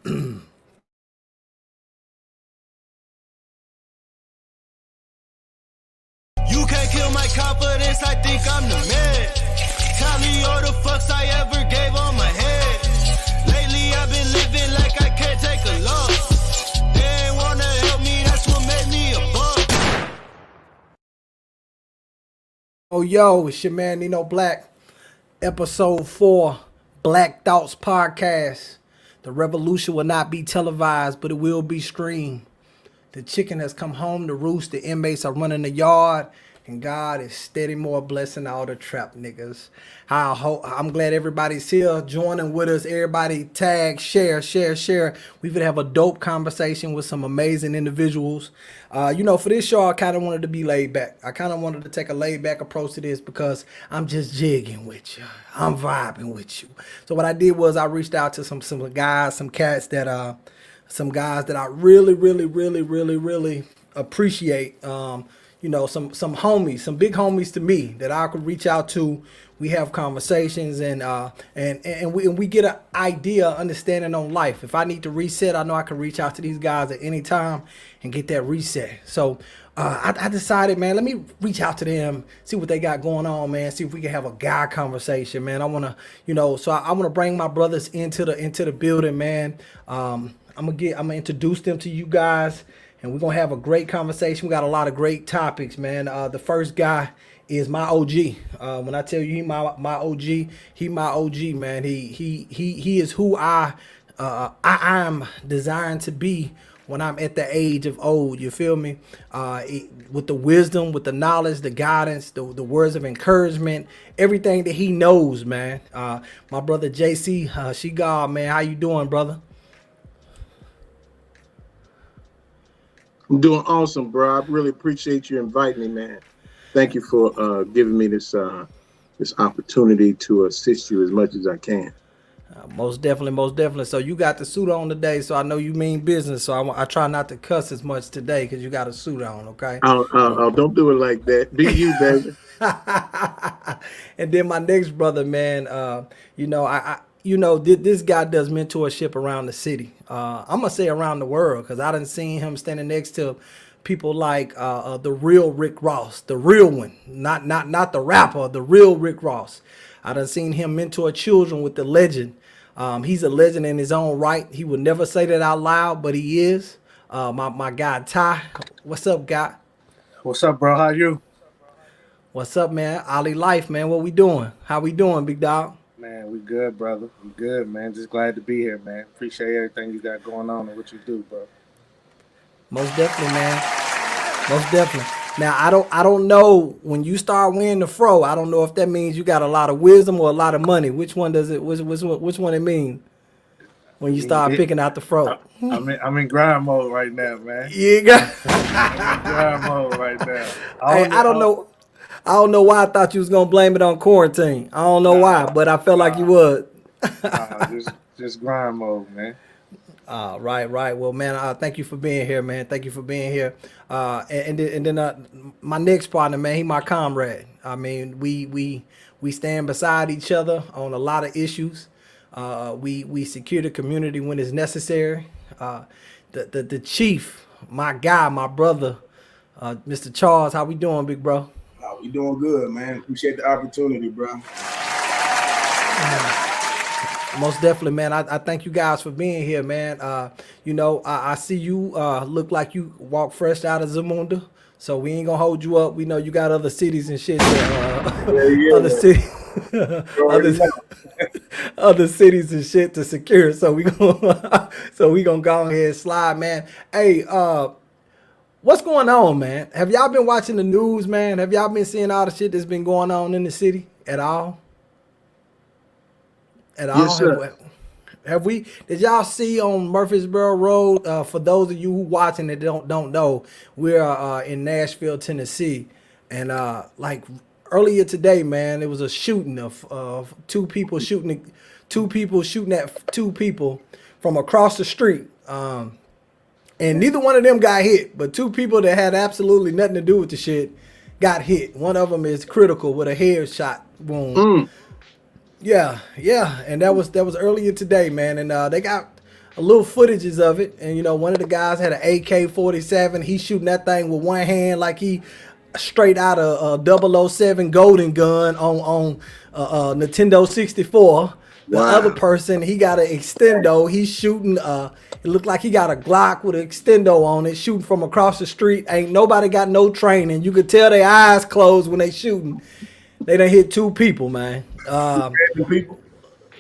You can't kill my confidence, I think I'm the man. Tally all the fucks I ever gave on my head. Lately I've been living like I can't take a loss. They ain't wanna help me, that's what made me a boss. Oh, yo, it's your man, Blac. Episode 4, Black Thoughts Podcast. The revolution will not be televised, but it will be streamed. The chicken has come home to roost. The inmates are running the yard. And God is steady more blessing all the trap niggas. I'm glad everybody's here joining with us. Everybody tag, share. We would have a dope conversation with some amazing individuals. For this show, I kind of wanted to be laid back. I kind of wanted to take a laid back approach to this because I'm just jigging with you. I'm vibing with you. So what I did was I reached out to some guys, some guys that I really appreciate. Some homies, some big homies to me that I could reach out to. We have conversations and we get an idea, understanding on life. If I need to reset, I know I can reach out to these guys at any time and get that reset. So I decided, man, let me reach out to them, see what they got going on, man. See if we can have a guy conversation, man. I want to, I want to bring my brothers into the building, man. I'm gonna introduce them to you guys. And we're going to have a great conversation. We got a lot of great topics, man. The first guy is my OG. When I tell you he my OG, he my OG, man. He is who I am designed to be when I'm at the age of old. You feel me? With the wisdom, with the knowledge, the guidance, the words of encouragement, everything that he knows, man. My brother JC, she God, man. How you doing, brother? I'm doing awesome, bro. I really appreciate you inviting me, man. Thank you for giving me this opportunity to assist you as much as I can. Most definitely. So you got the suit on today, so I know you mean business. So I try not to cuss as much today because you got a suit on, okay? Don't do it like that. Be you, baby. And then my next brother, man, this guy does mentorship around the city. I'm gonna say around the world because I done seen him standing next to people like the real Rick Ross, the real one, not the rapper, the real Rick Ross. I done seen him mentor children with the legend. He's a legend in his own right. He would never say that out loud, but he is. My guy Ty, what's up, guy? What's up, bro? How you? What's up, man? Ali Life, man. What we doing? How we doing, big dog? Man, we good, brother. We good, man. Just glad to be here, man. Appreciate everything you got going on and what you do, bro. Most definitely, man. Most definitely. Now, I don't know when you start wearing the fro. I don't know if that means you got a lot of wisdom or a lot of money. Which one does it? Which one it mean when you start picking out the fro? I'm in grind mode right now, man. You got I'm in grind mode right now. I don't know. I don't know why I thought you was gonna blame it on quarantine. I don't know why, but I felt like you would. just grind mode, man. Right. Well, man, thank you for being here, man. Thank you for being here. And then my next partner, man, he my comrade. I mean, we stand beside each other on a lot of issues. We secure the community when it's necessary. The chief, my guy, my brother, Mr. Charles. How we doing, big bro? We doing good, man. Appreciate the opportunity, bro. Most definitely, man. I thank you guys for being here, man. I see you look like you walk fresh out of Zamunda, so we ain't gonna hold you up. We know you got other cities and shit. Other cities, other cities and shit to secure. So we gonna go ahead and slide, man. Hey, what's going on, man? Have y'all been watching the news, man? Have y'all been seeing all the shit that's been going on in the city at all? Yes, sir. Did y'all see on Murfreesboro Road? For those of you who watching that don't know, we're in Nashville, Tennessee, and like earlier today, man, there was a shooting of two people shooting at two people from across the street. And neither one of them got hit, but two people that had absolutely nothing to do with the shit got hit. One of them is critical with a headshot wound. Yeah, and that was earlier today, man. And they got a little footages of it, and one of the guys had an AK-47. He's shooting that thing with one hand like he straight out of a 007 Golden Gun on Nintendo 64. The Wow. other person, he got an extendo. He's shooting. It looked like he got a Glock with an extendo on it, shooting from across the street. Ain't nobody got no training. You could tell their eyes closed when they shooting. They done hit 2 people, man. Random people.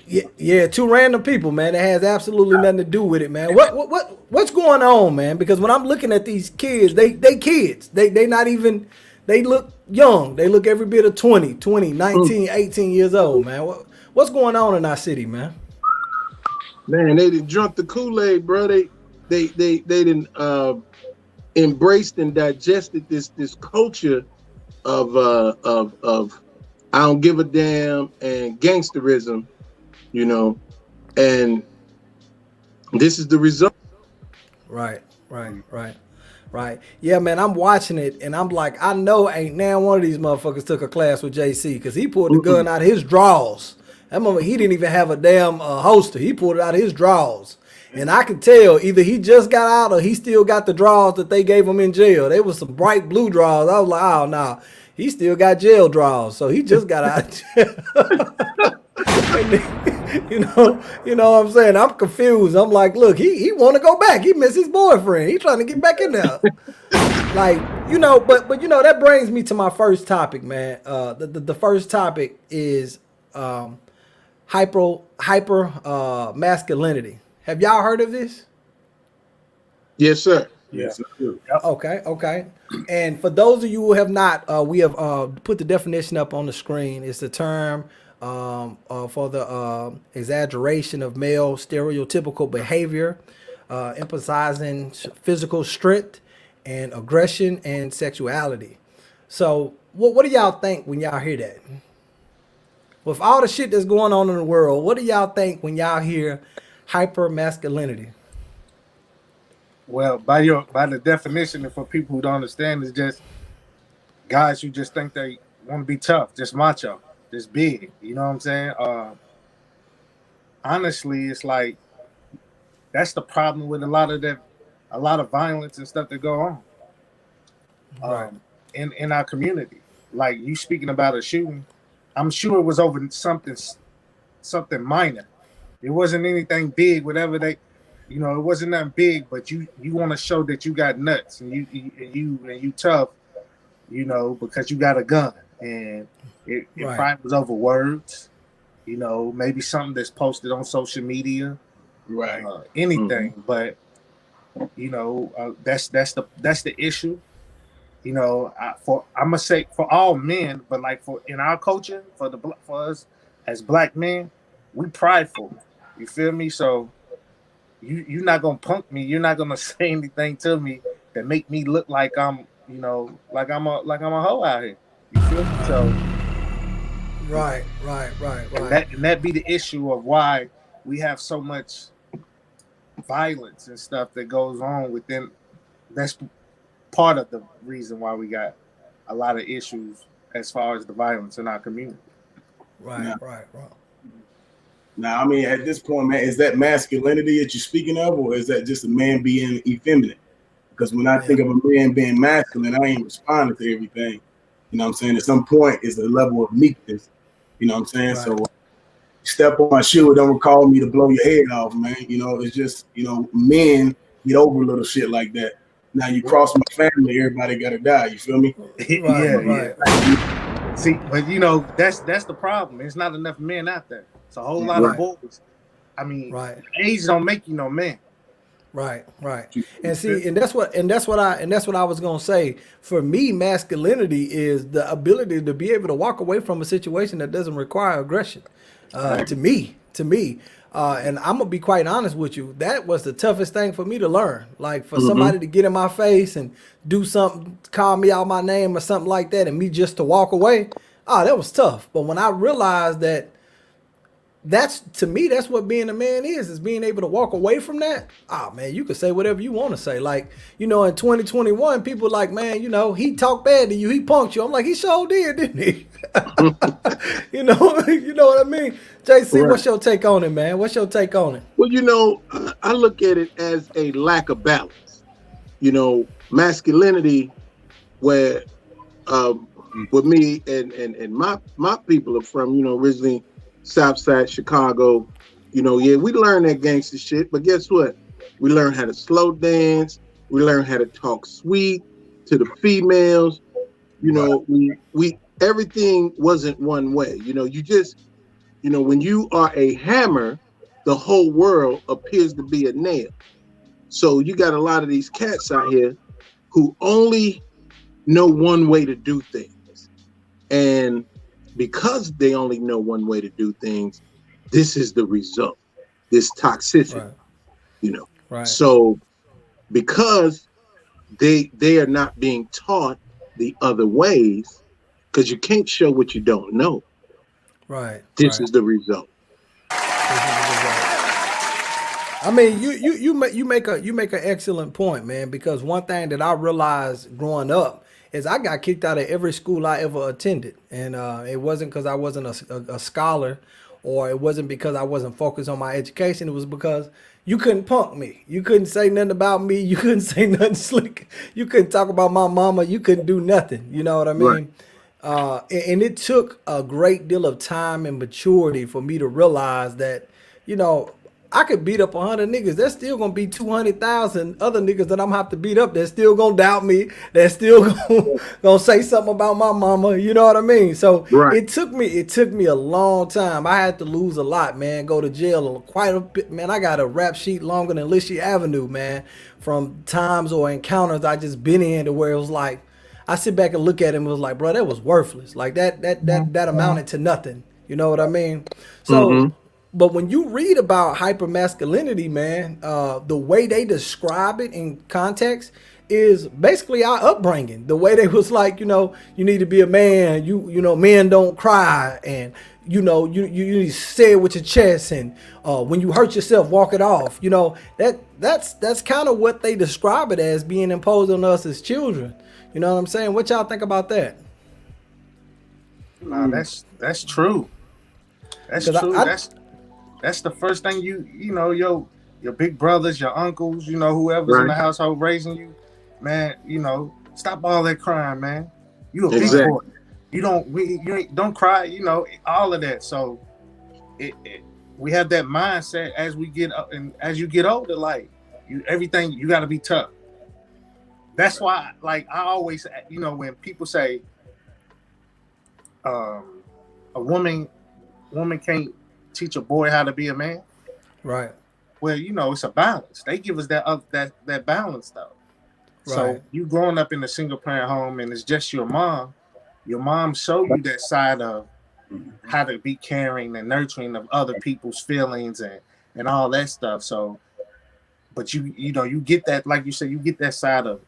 Yeah, 2 random people, man. That has absolutely nothing to do with it, man. What's going on, man? Because when I'm looking at these kids, they kids. They not even. They look young. They look every bit of 20, 19, 18 years old, man. What's going on in our city, man? Man, they done drunk the Kool-Aid, bro. They didn't embraced and digested this culture of I don't give a damn and gangsterism, and this is the result. Right. Yeah, man, I'm watching it, and I'm like, I know ain't now one of these motherfuckers took a class with JC, because he pulled the gun out of his drawers. That moment, he didn't even have a damn holster. He pulled it out of his drawers. And I could tell either he just got out or he still got the drawers that they gave him in jail. They was some bright blue drawers. I was like, oh, no, he still got jail drawers. So he just got out of jail. You know what I'm saying? I'm confused. I'm like, look, he want to go back. He miss his boyfriend. He trying to get back in there. Like, but that brings me to my first topic, man. The first topic is hyper masculinity. Have y'all heard of this? Yes, sir. Yes, Okay. And for those of you who have not, we have put the definition up on the screen. It's the term for the exaggeration of male stereotypical behavior, emphasizing physical strength and aggression and sexuality. So what do y'all think when y'all hear that? With all the shit that's going on in the world, what do y'all think when y'all hear hyper masculinity? Well, by the definition, and for people who don't understand, it's just guys who just think they want to be tough, just macho, just big. You know what I'm saying? Honestly, it's like that's the problem with a lot of violence and stuff that go on Right. in our community. Like you speaking about a shooting, I'm sure it was over something minor. It wasn't anything big, whatever it wasn't nothing big, but you want to show that you got nuts and you tough, because you got a gun, and it Right. probably was over words, maybe something that's posted on social media, right. anything, but that's the issue. I'm gonna say for all men, but like for in our culture, for us as black men, we prideful. You feel me? So you're not gonna punk me. You're not gonna say anything to me that make me look like I'm a hoe out here. You feel me? So Right. and that be the issue of why we have so much violence and stuff that goes on within. That's part of the reason why we got a lot of issues as far as the violence in our community. Right. Now, I mean, at this point, man, is that masculinity that you're speaking of, or is that just a man being effeminate? Because when I think of a man being masculine, I ain't responding to everything. You know what I'm saying? At some point, it's a level of meekness. You know what I'm saying? Right. So step on my shoe, don't call me to blow your head off, man. It's just, men get over a little shit like that. Now you cross my family, everybody gotta die. You feel me? Right. See, but that's the problem. There's not enough men out there. It's a whole lot of boys. I mean, Right. age don't make you no man. Right. And see, and that's what I was gonna say. For me, masculinity is the ability to be able to walk away from a situation that doesn't require aggression. To me. And I'm gonna be quite honest with you. That was the toughest thing for me to learn. Like for somebody to get in my face and do something, call me out my name or something like that, and me just to walk away. That was tough. But when I realized that that's, to me, that's what being a man is being able to walk away from that. Oh man, you can say whatever you want to say. Like, in 2021, people like, man, he talked bad to you, he punked you. I'm like, he sure did, didn't he? You know what I mean? JC, Right. what's your take on it, man? What's your take on it? Well, I look at it as a lack of balance. Masculinity, where with me and my people are from, originally Southside Chicago. Yeah, we learned that gangster shit, but guess what? We learned how to slow dance. We learned how to talk sweet to the females. We everything wasn't one way. You just, when you are a hammer, the whole world appears to be a nail. So you got a lot of these cats out here who only know one way to do things. And because they only know one way to do things, this is the result, this toxicity, Right. Right. So because they are not being taught the other ways, because you can't show what you don't know. Right. This is the result. I mean, you make an excellent point, man, because one thing that I realized growing up is I got kicked out of every school I ever attended. And it wasn't because I wasn't a scholar, or it wasn't because I wasn't focused on my education. It was because you couldn't punk me. You couldn't say nothing about me. You couldn't say nothing slick. You couldn't talk about my mama. You couldn't do nothing. You know what I mean? Right. And it took a great deal of time and maturity for me to realize that, I could beat up 100 niggas. There's still gonna be 200,000 other niggas that I'm gonna have to beat up. They're still gonna doubt me. They're still gonna say something about my mama. You know what I mean? So it took me a long time. I had to lose a lot, man. Go to jail quite a bit, man. I got a rap sheet longer than Lishie Avenue, man. From times or encounters I just been in to where it was like, I sit back and look at him and was like, bro, that was worthless. Like that amounted to nothing. You know what I mean? So. But when you read about hypermasculinity, man, the way they describe it in context is basically our upbringing. The way they was like, you need to be a man. Men don't cry, and you need to say it with your chest, and when you hurt yourself, walk it off. That's kind of what they describe it as being imposed on us as children. You know what I'm saying? What y'all think about that? Nah, that's true. That's true. That's the first thing your big brothers, your uncles, whoever's in the household raising you, man. Stop all that crying, man. You a big boy. You don't cry. All of that. So we have that mindset as we get up and as you get older. Like everything, you got to be tough. That's why, like I always, when people say, a woman can't teach a boy how to be a man, right? Well, it's a balance. They give us that balance though. Right. So you growing up in a single parent home and it's just your mom showed you that side of how to be caring and nurturing of other people's feelings and all that stuff. So, but you get that, like you said, you get that side of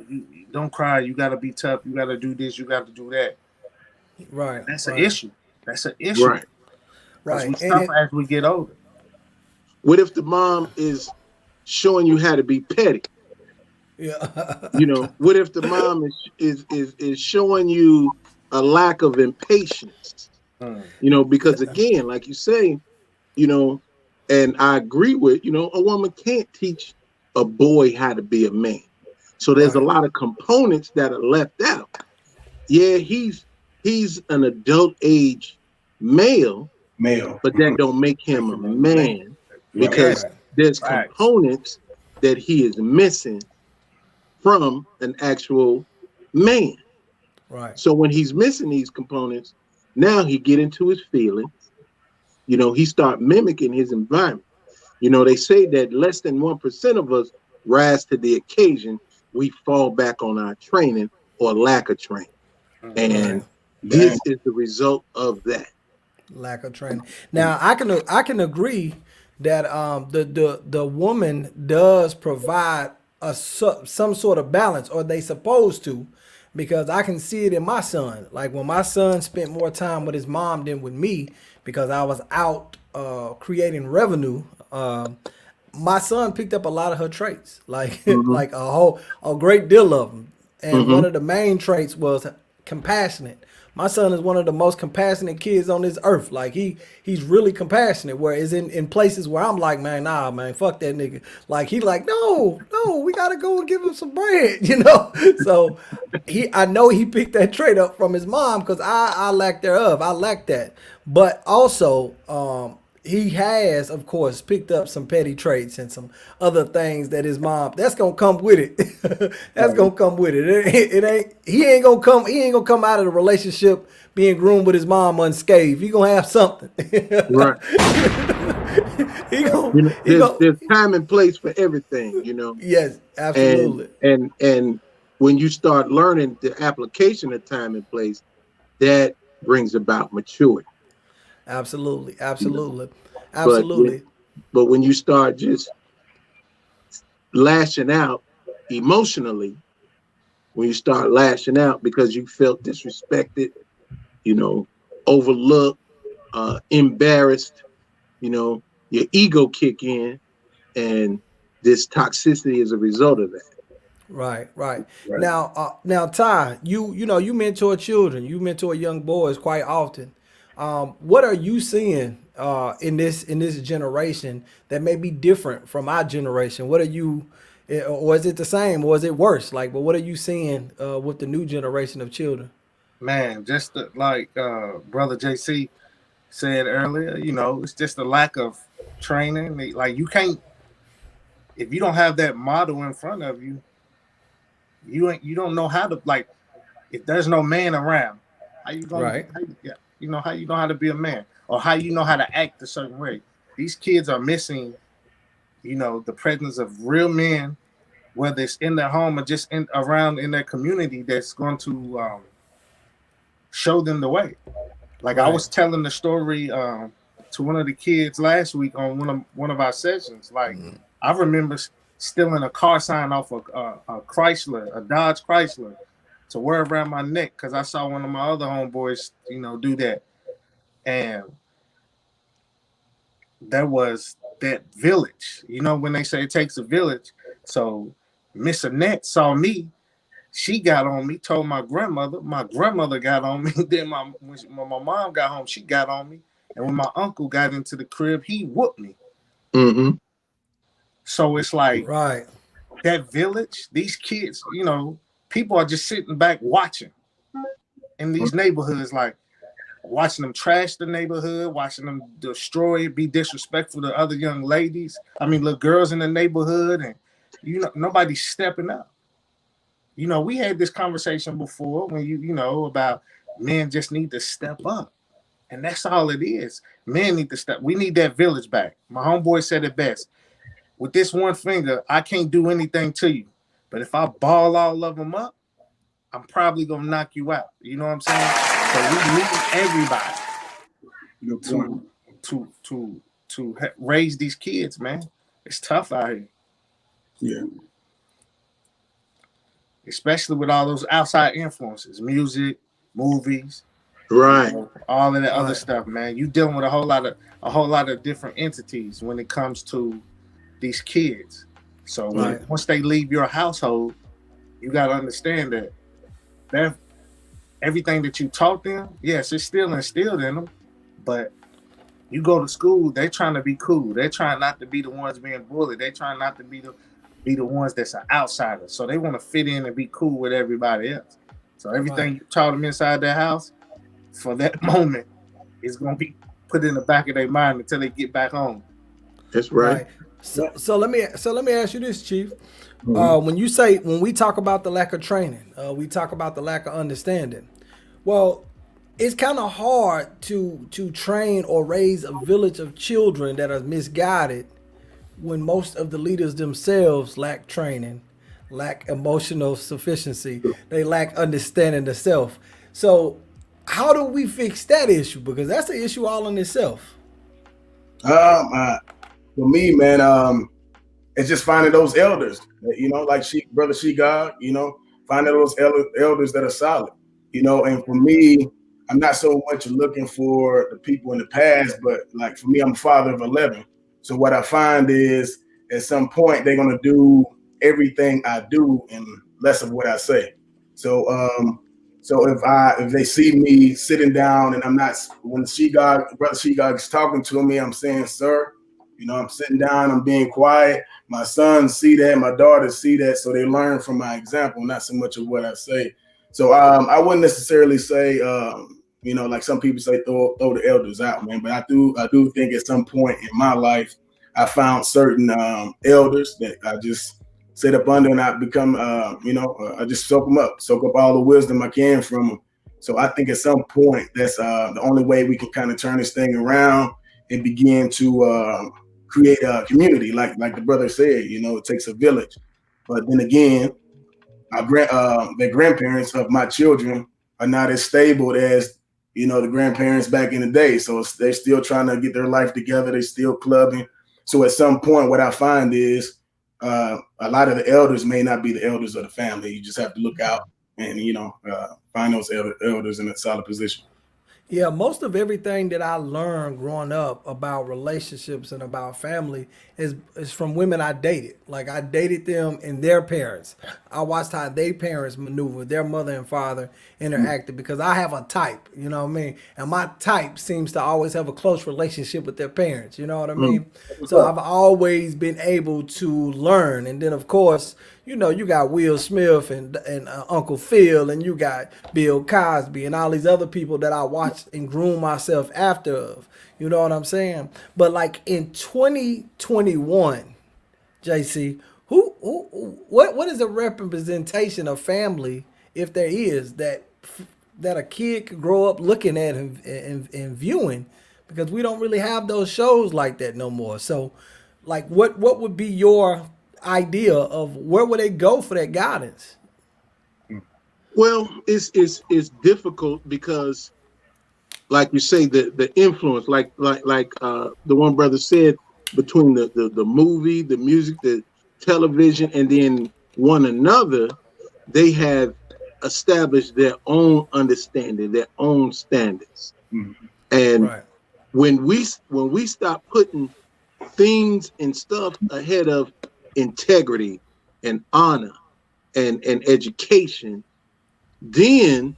you don't cry. You got to be tough. You got to do this. You got to do that. Right. That's an issue. That's an issue. Right. We suffer as we get older. What if the mom is showing you how to be petty? Yeah. What if the mom is showing you a lack of impatience? Because again, like you say, and I agree with, a woman can't teach a boy how to be a man. So there's a lot of components that are left out. Yeah, he's an adult age male, but that don't make him a man, because there's components that he is missing from an actual man. Right. So when he's missing these components, now he get into his feelings. He start mimicking his environment. They say that less than 1% of us rise to the occasion. We fall back on our training or lack of training, and this is the result of that. Lack of training. Now I can agree that the woman does provide some sort of balance, or they supposed to, because I can see it in my son. Like when my son spent more time with his mom than with me, because I was out creating revenue, my son picked up a lot of her traits, like Mm-hmm. like a great deal of them. And Mm-hmm. one of the main traits was compassionate. My son is one of the most compassionate kids on this earth. Like he's really compassionate. Whereas in places where I'm like, man, nah, man, fuck that nigga. Like he like, no, we gotta go and give him some bread, you know. So I know he picked that trait up from his mom because I lack thereof. I lack that. But also, he has, of course, picked up some petty traits and some other things that his mom. That's gonna come with it. That's gonna come with it. It ain't. He ain't gonna come. He ain't gonna come out of the relationship being groomed with his mom unscathed. He gonna have something. Right. he gonna. You know, He gonna. there's time and place for everything, you know. Yes, absolutely. And when you start learning the application of time and place, that brings about maturity. Absolutely. You know? Absolutely. But Absolutely. when you start just lashing out emotionally, when you start lashing out because you felt disrespected, you know, overlooked, embarrassed, you know, your ego kick in, and this toxicity is a result of that. Right, right. Right. Now, Ty, you know you mentor children, you mentor young boys quite often. What are you seeing in this generation that may be different from our generation? What are you, or is it the same, or is it worse? Like, but what are you seeing with the new generation of children? Man, just like brother JC said earlier, it's just a lack of training. Like you can't, if you don't have that model in front of you, you don't know how to, like, if there's no man around, how you gonna Right, how you know how to be a man, or how you know how to act a certain way. These kids are missing, the presence of real men, whether it's in their home or just around in their community, that's going to show them the way. Like I right, was telling the story to one of the kids last week on one of our sessions. Like I remember stealing a car sign off a Chrysler, a Dodge Chrysler, to wear around my neck because I saw one of my other homeboys, do that. And there was that village. When they say it takes a village. So Miss Annette saw me. She got on me, told my grandmother. My grandmother got on me. Then when my mom got home, she got on me. And when my uncle got into the crib, he whooped me. Mm-hmm. So it's like right, that village, these kids, people are just sitting back watching in these neighborhoods, like watching them trash the neighborhood, watching them destroy it, be disrespectful to other young ladies. I mean, little girls in the neighborhood, and nobody's stepping up. We had this conversation before when about men just need to step up. And that's all it is. Men need to step. We need that village back. My homeboy said it best. With this one finger, I can't do anything to you. But if I ball all of them up, I'm probably gonna knock you out. You know what I'm saying? So we need everybody Good point. to raise these kids, man. It's tough out here, Yeah. especially with all those outside influences, music, movies, Right. all of that other right, stuff, man. You dealing with a whole lot of different entities when it comes to these kids. So right. once they leave your household, you got to understand that everything that you taught them, yes, it's still instilled in them, but you go to school, they're trying to be cool. They're trying not to be the ones being bullied. They're trying not to be the ones that's an outsider. So they want to fit in and be cool with everybody else. So everything Right. you taught them inside their house, for that moment, is going to be put in the back of their mind until they get back home. That's right. Right. So let me ask you this, Chief. Mhm. When we talk about the lack of training, we talk about the lack of understanding. Well, it's kind of hard to train or raise a village of children that are misguided when most of the leaders themselves lack training, lack emotional sufficiency, they lack understanding the self. So how do we fix that issue? Because that's an issue all in itself. For me, man, it's just finding those elders, like brother She God, finding those elders that are solid, and for me, I'm not so much looking for the people in the past, but like for me, I'm a father of 11. So what I find is at some point they're gonna do everything I do and less of what I say. So so if they see me sitting down and I'm not when brother She God is talking to me, I'm saying, sir, I'm sitting down, I'm being quiet. My sons see that, my daughters see that, so they learn from my example, not so much of what I say. So I wouldn't necessarily say, like some people say, throw the elders out, man. But I do think at some point in my life, I found certain elders that I just sit up under, and I become, I just soak up all the wisdom I can from them. So I think at some point that's the only way we can kind of turn this thing around and begin to create a community, like the brother said. It takes a village. But then again, the grandparents of my children are not as stable as the grandparents back in the day. So they're still trying to get their life together. They're still clubbing. So at some point, what I find is a lot of the elders may not be the elders of the family. You just have to look out and find those elders in a solid position. Yeah, most of everything that I learned growing up about relationships and about family is from women I dated. Like I dated them and their parents. I watched how their parents maneuver, their mother and father interacted because I have a type, you know what I mean? And my type seems to always have a close relationship with their parents, you know what I mean? So I've always been able to learn. And then of course, you got Will Smith and Uncle Phil, and you got Bill Cosby and all these other people that I watched and groom myself after of. You know what I'm saying? But like in 2021, JC, what is a representation of family, if there is, that a kid could grow up looking at and viewing, because we don't really have those shows like that no more. So, like, what would be your idea of where would they go for that guidance? Well, it's difficult because, like you say, the influence, like the one brother said, between the movie, the music, the television, and then one another, they have established their own understanding, their own standards. Mhm. And Right. when we stop putting things and stuff ahead of integrity and honor and education, then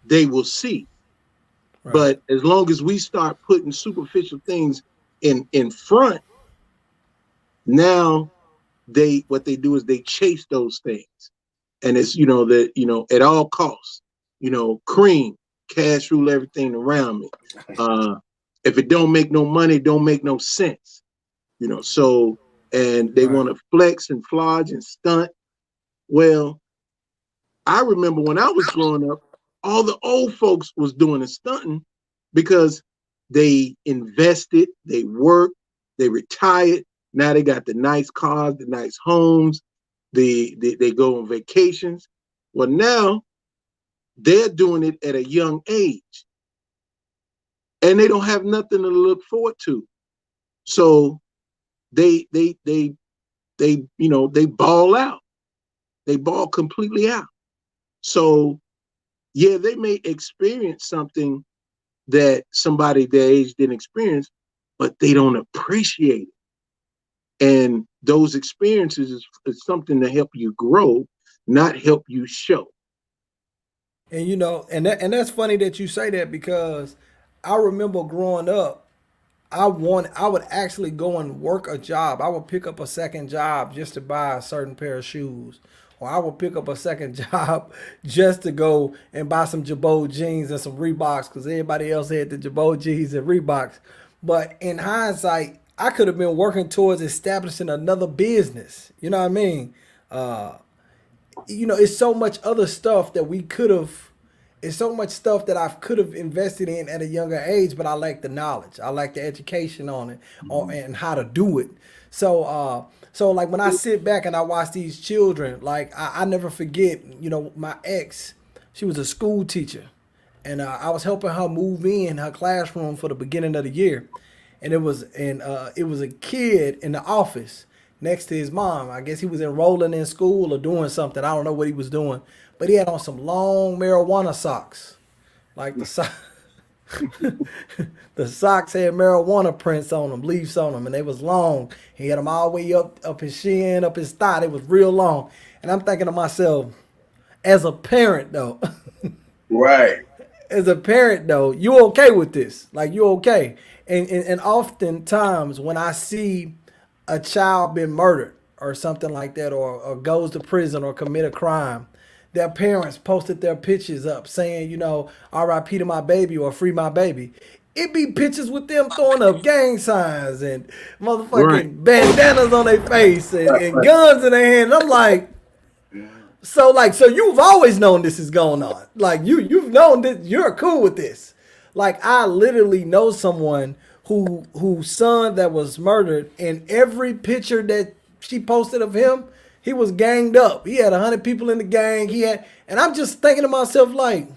they will see. Right. But as long as we start putting superficial things in front, now what they do is they chase those things. And it's at all costs, cream, cash rule everything around me. If it don't make no money, it don't make no sense. So, and they Right. want to flex and flodge and stunt. Well, I remember when I was growing up, all the old folks was doing the stunting because they invested, they worked, they retired. Now they got the nice cars, the nice homes, they go on vacations. Well, now they're doing it at a young age, and they don't have nothing to look forward to. So they ball out. They ball completely out. So yeah, they may experience something that somebody their age didn't experience, but they don't appreciate it. And those experiences is something to help you grow, not help you show. And and that's funny that you say that, because I remember growing up, I would actually go and work a job. I would pick up a second job just to buy a certain pair of shoes. Or I would pick up a second job just to go and buy some Jabot jeans and some Reeboks, because everybody else had the Jabot jeans and Reeboks. But in hindsight, I could have been working towards establishing another business. You know what I mean? Uh, it's so much other stuff that we could have. It's so much stuff that I could have invested in at a younger age, but I lack the knowledge. I lack the education on it, and how to do it. So like when I sit back and I watch these children, like I never forget. My ex, she was a school teacher, and I was helping her move in her classroom for the beginning of the year, and it was a kid in the office next to his mom. I guess he was enrolling in school or doing something. I don't know what he was doing, but he had on some long marijuana socks, like the The socks had marijuana prints on them, leaves on them, and they was long. He had them all the way up his shin, up his thigh. They was real long. And I'm thinking to myself, as a parent though, Right. as a parent though, you okay with this? Like you okay? And oftentimes when I see a child been murdered or something like that, or goes to prison or commit a crime, their parents posted their pictures up saying, you know, R.I.P. to my baby or free my baby. It be pictures with them throwing up gang signs and Right. motherfucking bandanas on their face and guns in their hand. And I'm like, so you've always known this is going on. Like you've known that you're cool with this. Like I literally know someone whose son that was murdered, and every picture that she posted of him, he was ganged up. He had 100 people in the gang. And I'm just thinking to myself like,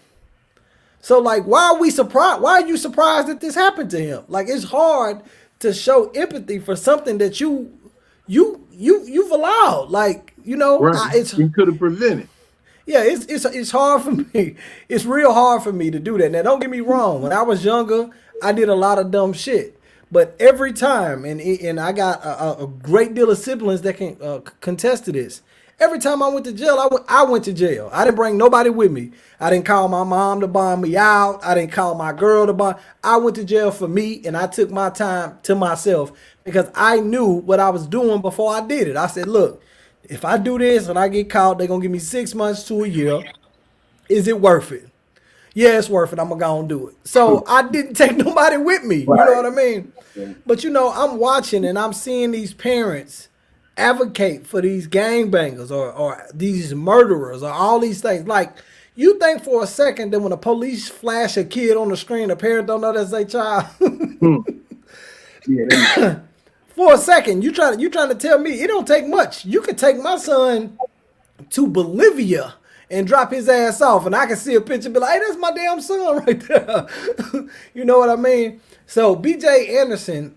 so like why are we surprised? Why are you surprised that this happened to him? Like it's hard to show empathy for something that you've allowed. Like you know, Right. You could have prevented. yeah, it's hard for me. It's real hard for me to do that. Now, don't get me wrong. When I was younger, I did a lot of dumb shit. But every time, and I got a great deal of siblings that can contest to this. Every time I went to jail, I went to jail. I didn't bring nobody with me. I didn't call my mom to bond me out. I didn't call my girl to bond. I went to jail for me, and I took my time to myself because I knew what I was doing before I did it. I said, look, if I do this and I get caught, they're going to give me 6 months to a year. Is it worth it? Yeah, it's worth it. I'm going to go and do it. So I didn't take nobody with me. You know what I mean? But, you know, I'm watching and I'm seeing these parents advocate for these gangbangers or these murderers or all these things. Like, you think for a second that when the police flash a kid on the screen, the parent don't know that's their child? Yeah. For a second, you trying to tell me it don't take much. You could take my son to Bolivia and drop his ass off, and I can see a picture and be like, hey, that's my damn son right there. You know what I mean? So BJ Anderson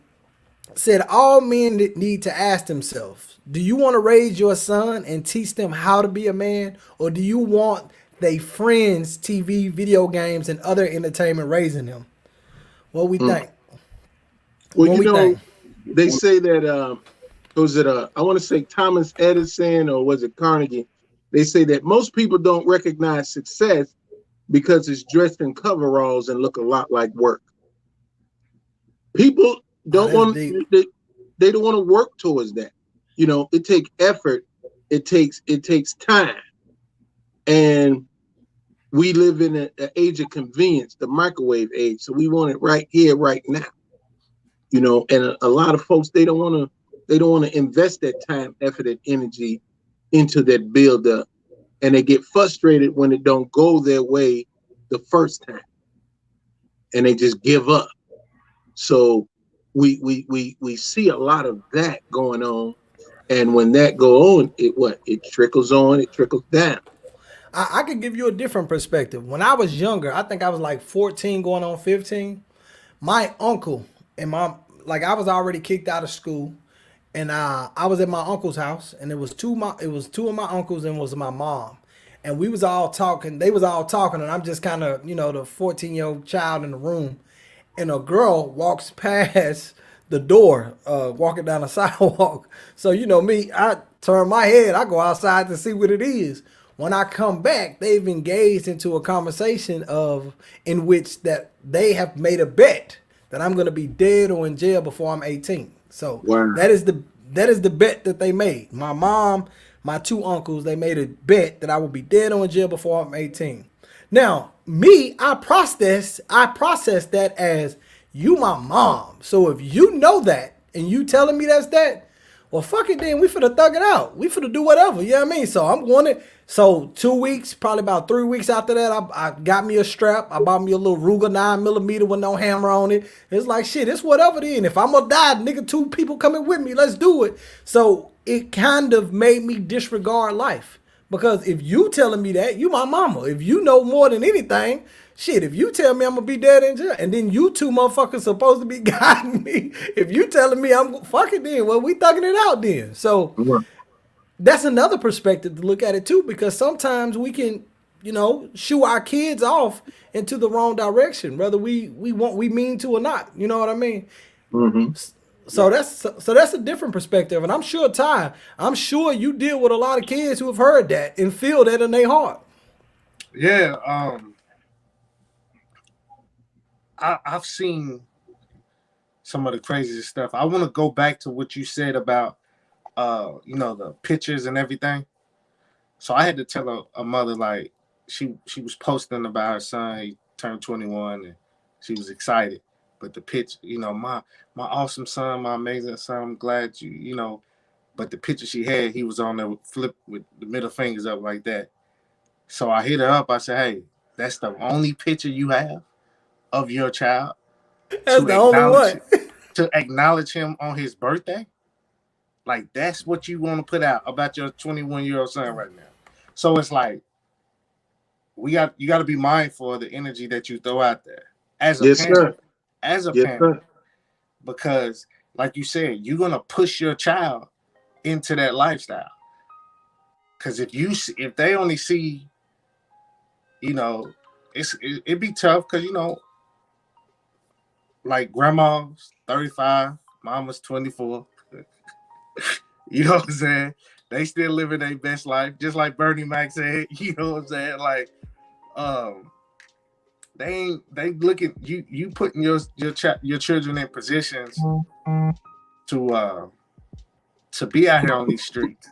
said all men need to ask themselves, do you want to raise your son and teach them how to be a man, or do you want they friends, TV, video games, and other entertainment raising them? What we think? Well, What you we know, think? they say that was it I want to say Thomas Edison or was it Carnegie? They say that most people don't recognize success because it's dressed in coveralls and look a lot like work. People don't that's want deep. they don't want to work towards that. You know, it takes effort, it takes time. And we live in an age of convenience, the microwave age. So we want it right here, right now. You know, and a lot of folks they don't want to invest that time, effort, and energy into that build up, and they get frustrated when it don't go their way the first time, and they just give up. So we see a lot of that going on, and when that go on, it trickles on, it trickles down. I could give you a different perspective. When I was younger, I think I was like 14 going on 15. My uncle and I was already kicked out of school, and I was at my uncle's house, and it was two of my uncles and it was my mom. And we was all talking, they was all talking, and I'm just kind of, you know, the 14-year-old child in the room. And a girl walks past the door, walking down the sidewalk. So, you know me, I turn my head, I go outside to see what it is. When I come back, they've engaged into a conversation in which that they have made a bet that I'm going to be dead or in jail before I'm 18. So Wow. that is the bet that they made. My mom, my two uncles, they made a bet that I will be dead or in jail before I'm 18. Now, me, I process that as you my mom. So if you know that and you telling me that's that, well, fuck it then. We finna thug it out. We finna do whatever. You know what I mean? So I'm going to. So 2 weeks, probably about 3 weeks after that, I got me a strap. I bought me a little Ruger 9mm with no hammer on it. It's like, shit, it's whatever then. If I'm gonna die, nigga, 2 people coming with me. Let's do it. So it kind of made me disregard life. Because if you telling me that, you my mama. If you know more than anything, shit, if you tell me I'm gonna be dead in jail, and then you two motherfuckers supposed to be guiding me, if you telling me I'm fucking then, well, we thugging it out then. So that's another perspective to look at it too, because sometimes we can, shoo our kids off into the wrong direction, whether we mean to or not. You know what I mean? Mm-hmm. So that's a different perspective, and I'm sure I'm sure you deal with a lot of kids who have heard that and feel that in their heart. Yeah, I've seen some of the craziest stuff. I want to go back to what you said about the pictures and everything. So I had to tell a mother, like, she was posting about her son. He turned 21 and she was excited. But the picture, my awesome son, my amazing son, I'm glad but the picture she had, he was on there with flip with the middle fingers up like that. So I hit her up. I said, hey, that's the only picture you have of your child That's the only one. to acknowledge him on his birthday. Like, that's what you want to put out about your 21-year-old son right now. So it's like, you got to be mindful of the energy that you throw out there as a parent. Sir. As a parent, sir. Because, like you said, you're gonna push your child into that lifestyle. Because if they only see, it'd be tough. Because like grandma's 35, mama's 24. You know what I'm saying? They still living their best life, just like Bernie Mac said. You know what I'm saying? Like, they looking you putting your children in positions to be out here on these streets,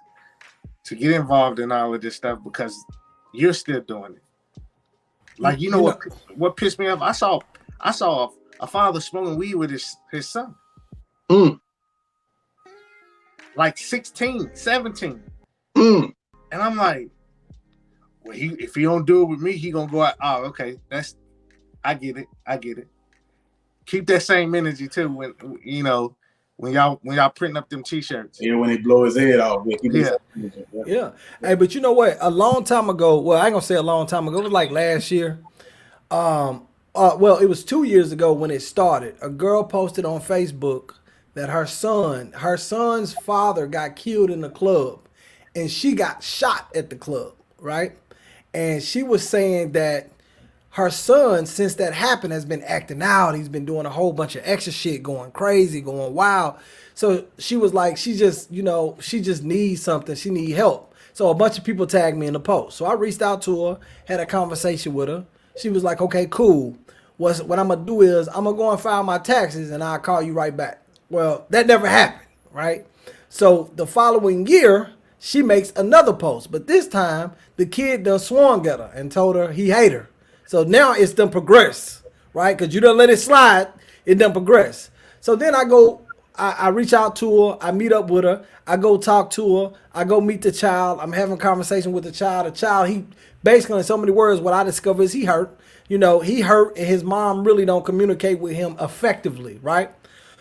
to get involved in all of this stuff because you're still doing it. Like, what pissed me off? I saw a father smoking weed with his son. Mm. Like 16, 17. Mm. And I'm like, well, if he don't do it with me, he gonna go out. Oh, okay. I get it. Keep that same energy too when y'all printing up them t-shirts. Yeah, when they blow his head off. Yeah. Hey, but you know what? A long time ago, well, I ain't gonna say a long time ago, it was like last year. Well, it was 2 years ago when it started. A girl posted on Facebook that her son's father got killed in the club and she got shot at the club, right? And she was saying that her son, since that happened, has been acting out. He's been doing a whole bunch of extra shit, going crazy, going wild. So she was like, she just needs something. She needs help. So a bunch of people tagged me in the post. So I reached out to her, had a conversation with her. She was like, okay, cool. What I'm going to do is I'm going to go and file my taxes and I'll call you right back. Well, that never happened, right? So the following year, she makes another post. But this time, the kid done swung at her and told her he hate her. So now it's done progress, right? Because you done let it slide, it done progress. So then I reach out to her, I meet up with her, I go talk to her, I go meet the child, I'm having a conversation with the child. The child, he basically, in so many words, what I discovered is he hurt. He hurt and his mom really don't communicate with him effectively, right?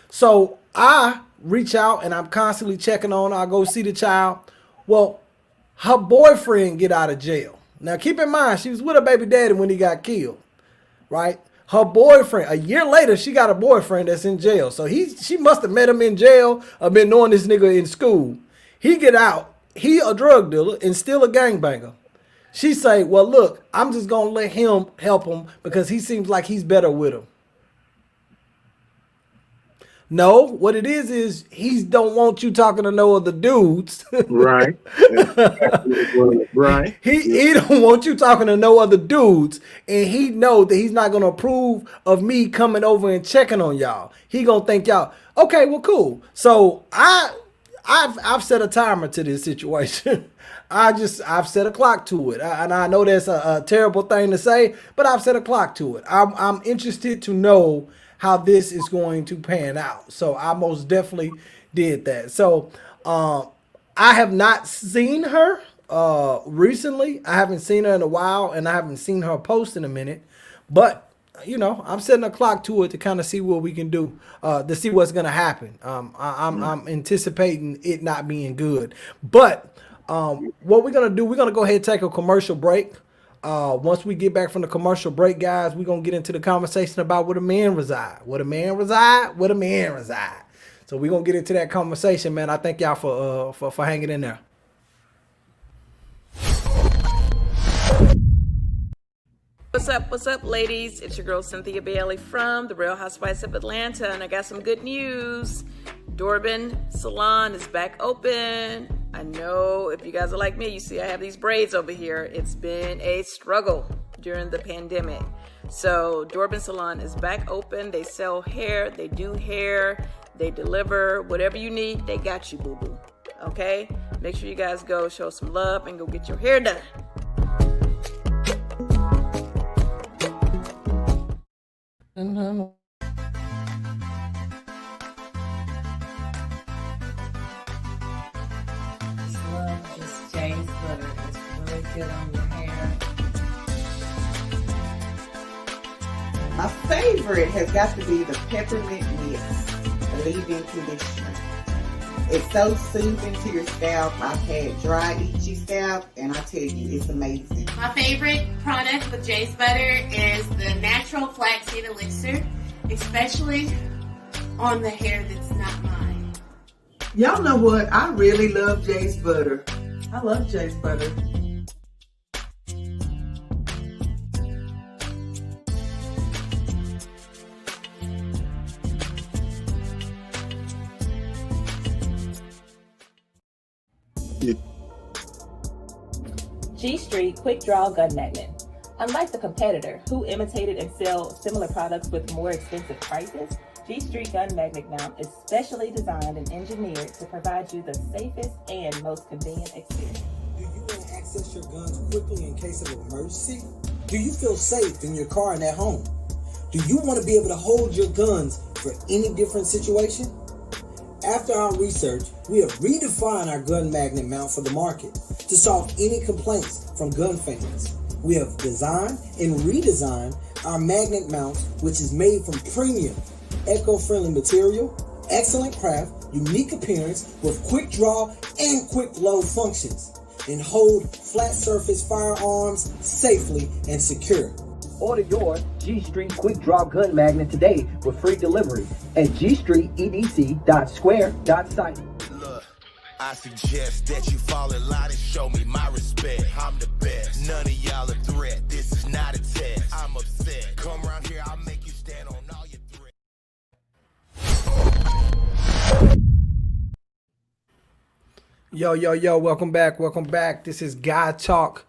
So I reach out and I'm constantly checking on her. I go see the child. Well, her boyfriend get out of jail. Now, keep in mind, she was with her baby daddy when he got killed, right? Her boyfriend, a year later, she got a boyfriend that's in jail. So she must have met him in jail or been knowing this nigga in school. He get out. He a drug dealer and still a gangbanger. She say, well, look, I'm just going to let him help him because he seems like he's better with him. No, what it is he don't want you talking to no other dudes. Right. Right. He don't want you talking to no other dudes, and he know that he's not gonna approve of me coming over and checking on y'all. He gonna think y'all okay. Well, cool. So I've set a timer to this situation. I've set a clock to it, and I know that's a terrible thing to say, but I've set a clock to it. I'm interested to know how this is going to pan out. So I most definitely did that. So I have not seen her recently. I haven't seen her in a while, and I haven't seen her post in a minute. But, I'm setting a clock to it to kind of see what we can do, to see what's going to happen. I'm anticipating it not being good. But what we're going to do, we're going to go ahead and take a commercial break. Once we get back from the commercial break, guys, we're going to get into the conversation about where the men reside. Where the man reside, where the man reside. So we're going to get into that conversation, man. I thank y'all for hanging in there. What's up, ladies? It's your girl Cynthia Bailey from The Real Housewives of Atlanta, and I got some good news. Dorbin Salon is back open. I know if you guys are like me, you see I have these braids over here. It's been a struggle during the pandemic. So Dorbin Salon is back open. They sell hair, they do hair, they deliver whatever you need. They got you, boo-boo. Okay? Make sure you guys go show some love and go get your hair done. This love is Jay's butter. It's really good on your hair. My favorite has got to be the peppermint mist, the leave-in conditioner. It's so soothing to your scalp. I've had dry, itchy scalp, and I tell you, it's amazing. My favorite product with Jay's butter is the natural flaxseed elixir, especially on the hair that's not mine. Y'all know what? I really love Jay's butter. I love Jay's butter. G Street Quick Draw Gun Magnet. Unlike the competitor who imitated and sell similar products with more expensive prices, G Street Gun Magnet Mount is specially designed and engineered to provide you the safest and most convenient experience. Do you want to access your guns quickly in case of an emergency? Do you feel safe in your car and at home? Do you want to be able to hold your guns for any different situation? After our research, we have redefined our gun magnet mount for the market to solve any complaints from gun fans. We have designed and redesigned our magnet mount, which is made from premium, eco-friendly material, excellent craft, unique appearance with quick draw and quick load functions, and hold flat surface firearms safely and secure. Order your G Street Quick Draw Gun Magnet today with free delivery at gstreetedc.square.site. Look, I suggest that you fall in line and show me my respect. I'm the best. None of y'all a threat. This is not a test. I'm upset. Come around here, I'll make you stand on all your threats. Yo, welcome back. This is Guy Talk.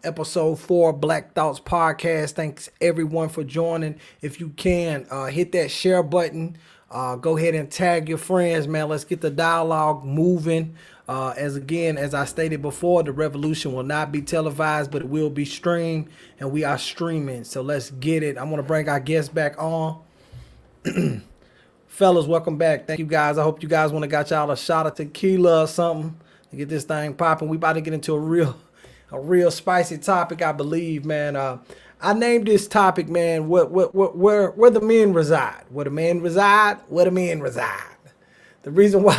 Episode 4 Black Thoughts Podcast. Thanks everyone for joining. If you can, hit that share button. Go ahead and tag your friends, man. Let's get the dialogue moving. As I stated before, the revolution will not be televised, but it will be streamed, and we are streaming. So let's get it. I want to bring our guests back on. Fellas, welcome back. Thank you guys. I hope you guys want to got y'all a shot of tequila or something to get this thing popping. We about to get into a real spicy topic, I believe, man. I named this topic, man, where the men reside. Where the men reside, where the men reside. The reason why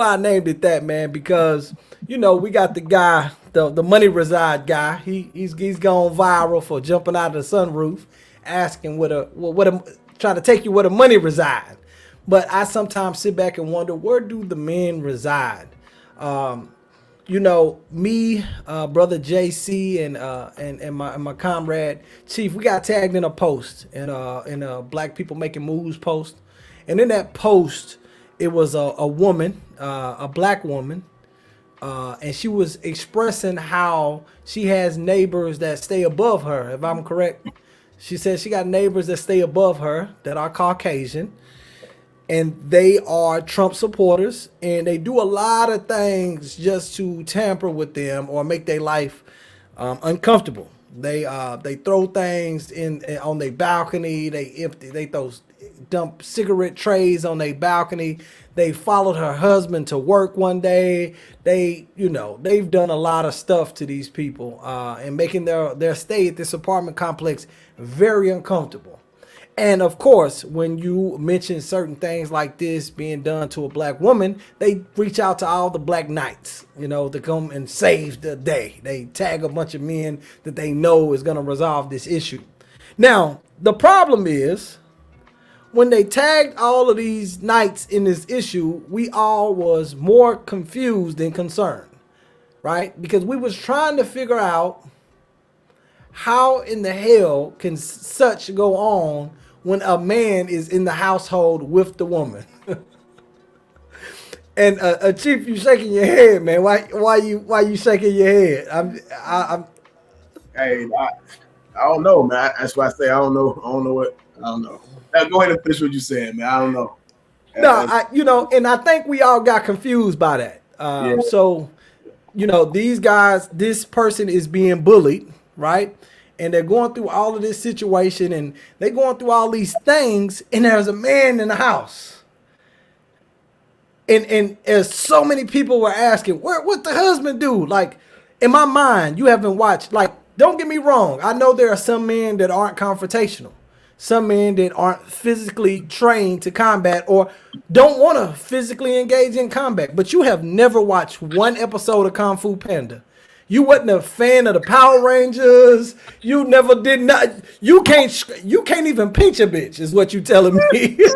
I named it that, man, because we got the guy, the money reside guy. He's gone viral for jumping out of the sunroof, asking trying to take you where the money reside. But I sometimes sit back and wonder, where do the men reside? Me, brother JC, and my comrade Chief, we got tagged in a post in a Black People Making Moves post, and in that post, it was a woman, a black woman, and she was expressing how she has neighbors that stay above her. If I'm correct, she said she got neighbors that stay above her that are Caucasian. And they are Trump supporters, and they do a lot of things just to tamper with them or make their life uncomfortable. They throw things on their balcony. They dump cigarette trays on their balcony. They followed her husband to work one day. They've done a lot of stuff to these people and making their stay at this apartment complex very uncomfortable. And of course, when you mention certain things like this being done to a black woman, they reach out to all the black knights, to come and save the day. They tag a bunch of men that they know is going to resolve this issue. Now, the problem is, when they tagged all of these knights in this issue, we all was more confused than concerned, right? Because we was trying to figure out How in the hell can such go on when a man is in the household with the woman? And Chief, you shaking your head, man. Why you shaking your head? I'm Hey, I don't know, man. That's why I say I don't know. I don't know what. I don't know. Now, go ahead and finish what you saying, man. I don't know. no, Uh, and I think we all got confused by that. yeah, So, these guys, this person is being bullied, right? And they're going through all of this situation, and they're going through all these things, and there's a man in the house. And as so many people were asking, what the husband do? Like, in my mind, you haven't watched. Like, don't get me wrong. I know there are some men that aren't confrontational, some men that aren't physically trained to combat or don't want to physically engage in combat. But you have never watched one episode of Kung Fu Panda. You wasn't a fan of the Power Rangers. You never did not. You can't even pinch a bitch. Is what you telling me? Is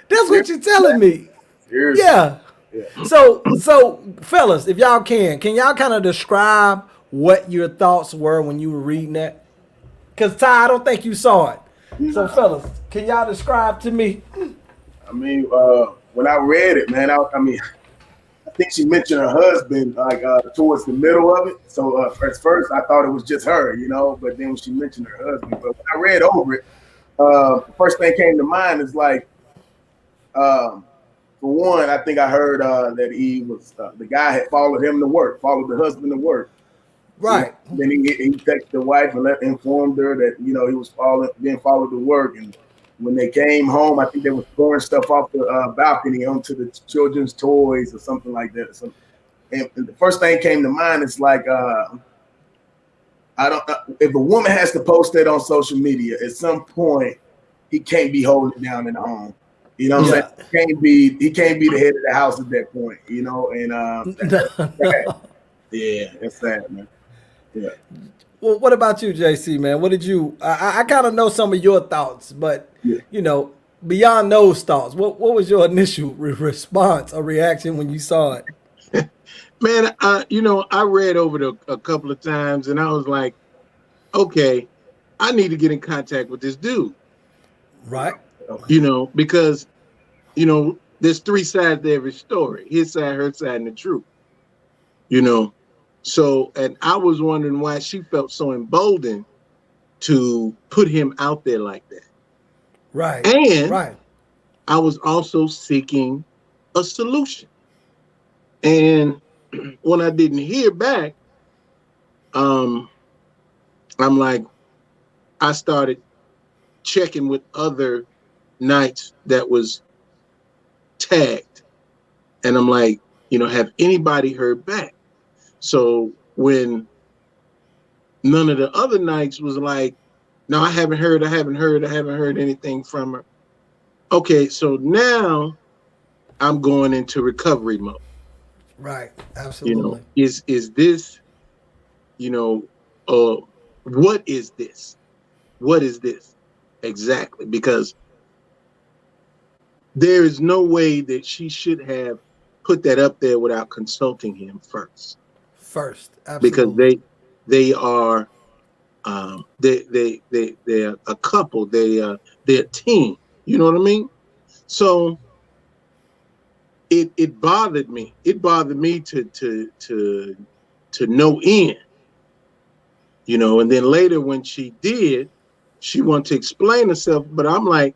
that's what you're telling me? seriously. Yeah. Yeah. So fellas, if y'all can y'all kind of describe what your thoughts were when you were reading that? Because Ty, I don't think you saw it. So fellas, can y'all describe to me? I mean, when I read it, man, I mean, I think she mentioned her husband like towards the middle of it. So at first, I thought it was just her, But then when she mentioned her husband, but when I read over it, the first thing came to mind is like, for one, I think I heard that he was the guy had followed him to work, followed the husband to work. Right. Then he texted the wife and informed her that he was being followed to work. And when they came home, I think they were throwing stuff off the balcony onto the children's toys or something like that. And the first thing came to mind is like, I don't know if a woman has to post that on social media at some point, he can't be holding it down in the home. You know what I'm saying? He can't be the head of the house at that point. And that's sad. Yeah, it's sad, man. Yeah. Well, what about you, JC, man? What did you? I kind of know some of your thoughts, but beyond those thoughts, what was your initial response or reaction when you saw it? Man, I read over it a couple of times, and I was like, okay, I need to get in contact with this dude. Right. Because there's three sides to every story: his side, her side, and the truth. So, and I was wondering why she felt so emboldened to put him out there like that. Right. And right. I was also seeking a solution. And when I didn't hear back, I'm like, I started checking with other nights that was tagged. And I'm like, have anybody heard back? So when none of the other nights was like, no, I haven't heard anything from her. Okay, so now I'm going into recovery mode. Right, absolutely. Is this, what is this? What is this exactly? Because there is no way that she should have put that up there without consulting him first. Absolutely. Because they are they're a couple. They're a team. You know what I mean? So it bothered me. It bothered me to no end. And then later when she did, she wanted to explain herself, but I'm like,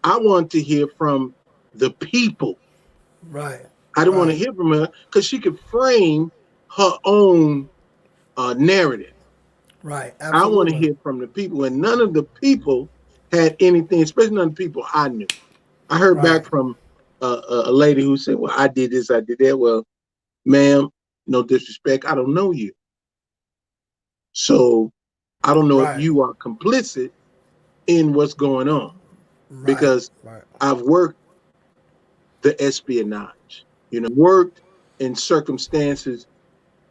I want to hear from the people. Right. I didn't want to hear from her because she could frame her own narrative. Right. Absolutely. I want to hear from the people, and none of the people had anything, especially none of the people I knew. I heard back from a lady who said, well, I did this, I did that. Well, ma'am, no disrespect, I don't know you. So I don't know if you are complicit in what's going on. Because I've worked the espionage, worked in circumstances,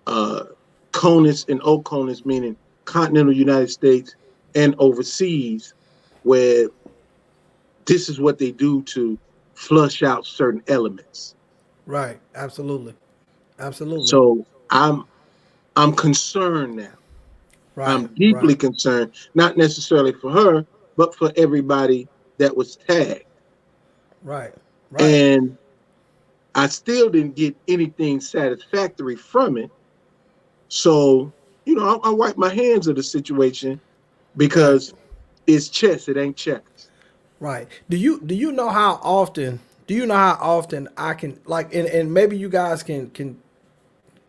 CONUS and OCONUS, meaning continental United States and overseas, where this is what they do to flush out certain elements. Right. Absolutely. Absolutely. So I'm I'm concerned now. I'm Right. deeply concerned, not necessarily for her, but for everybody that was tagged. Right. Right. And I still didn't get anything satisfactory from it. So, I wipe my hands of the situation Right. because it's chess, it ain't checkers. Right. Do you know how often? Do you know how often I can like and maybe you guys can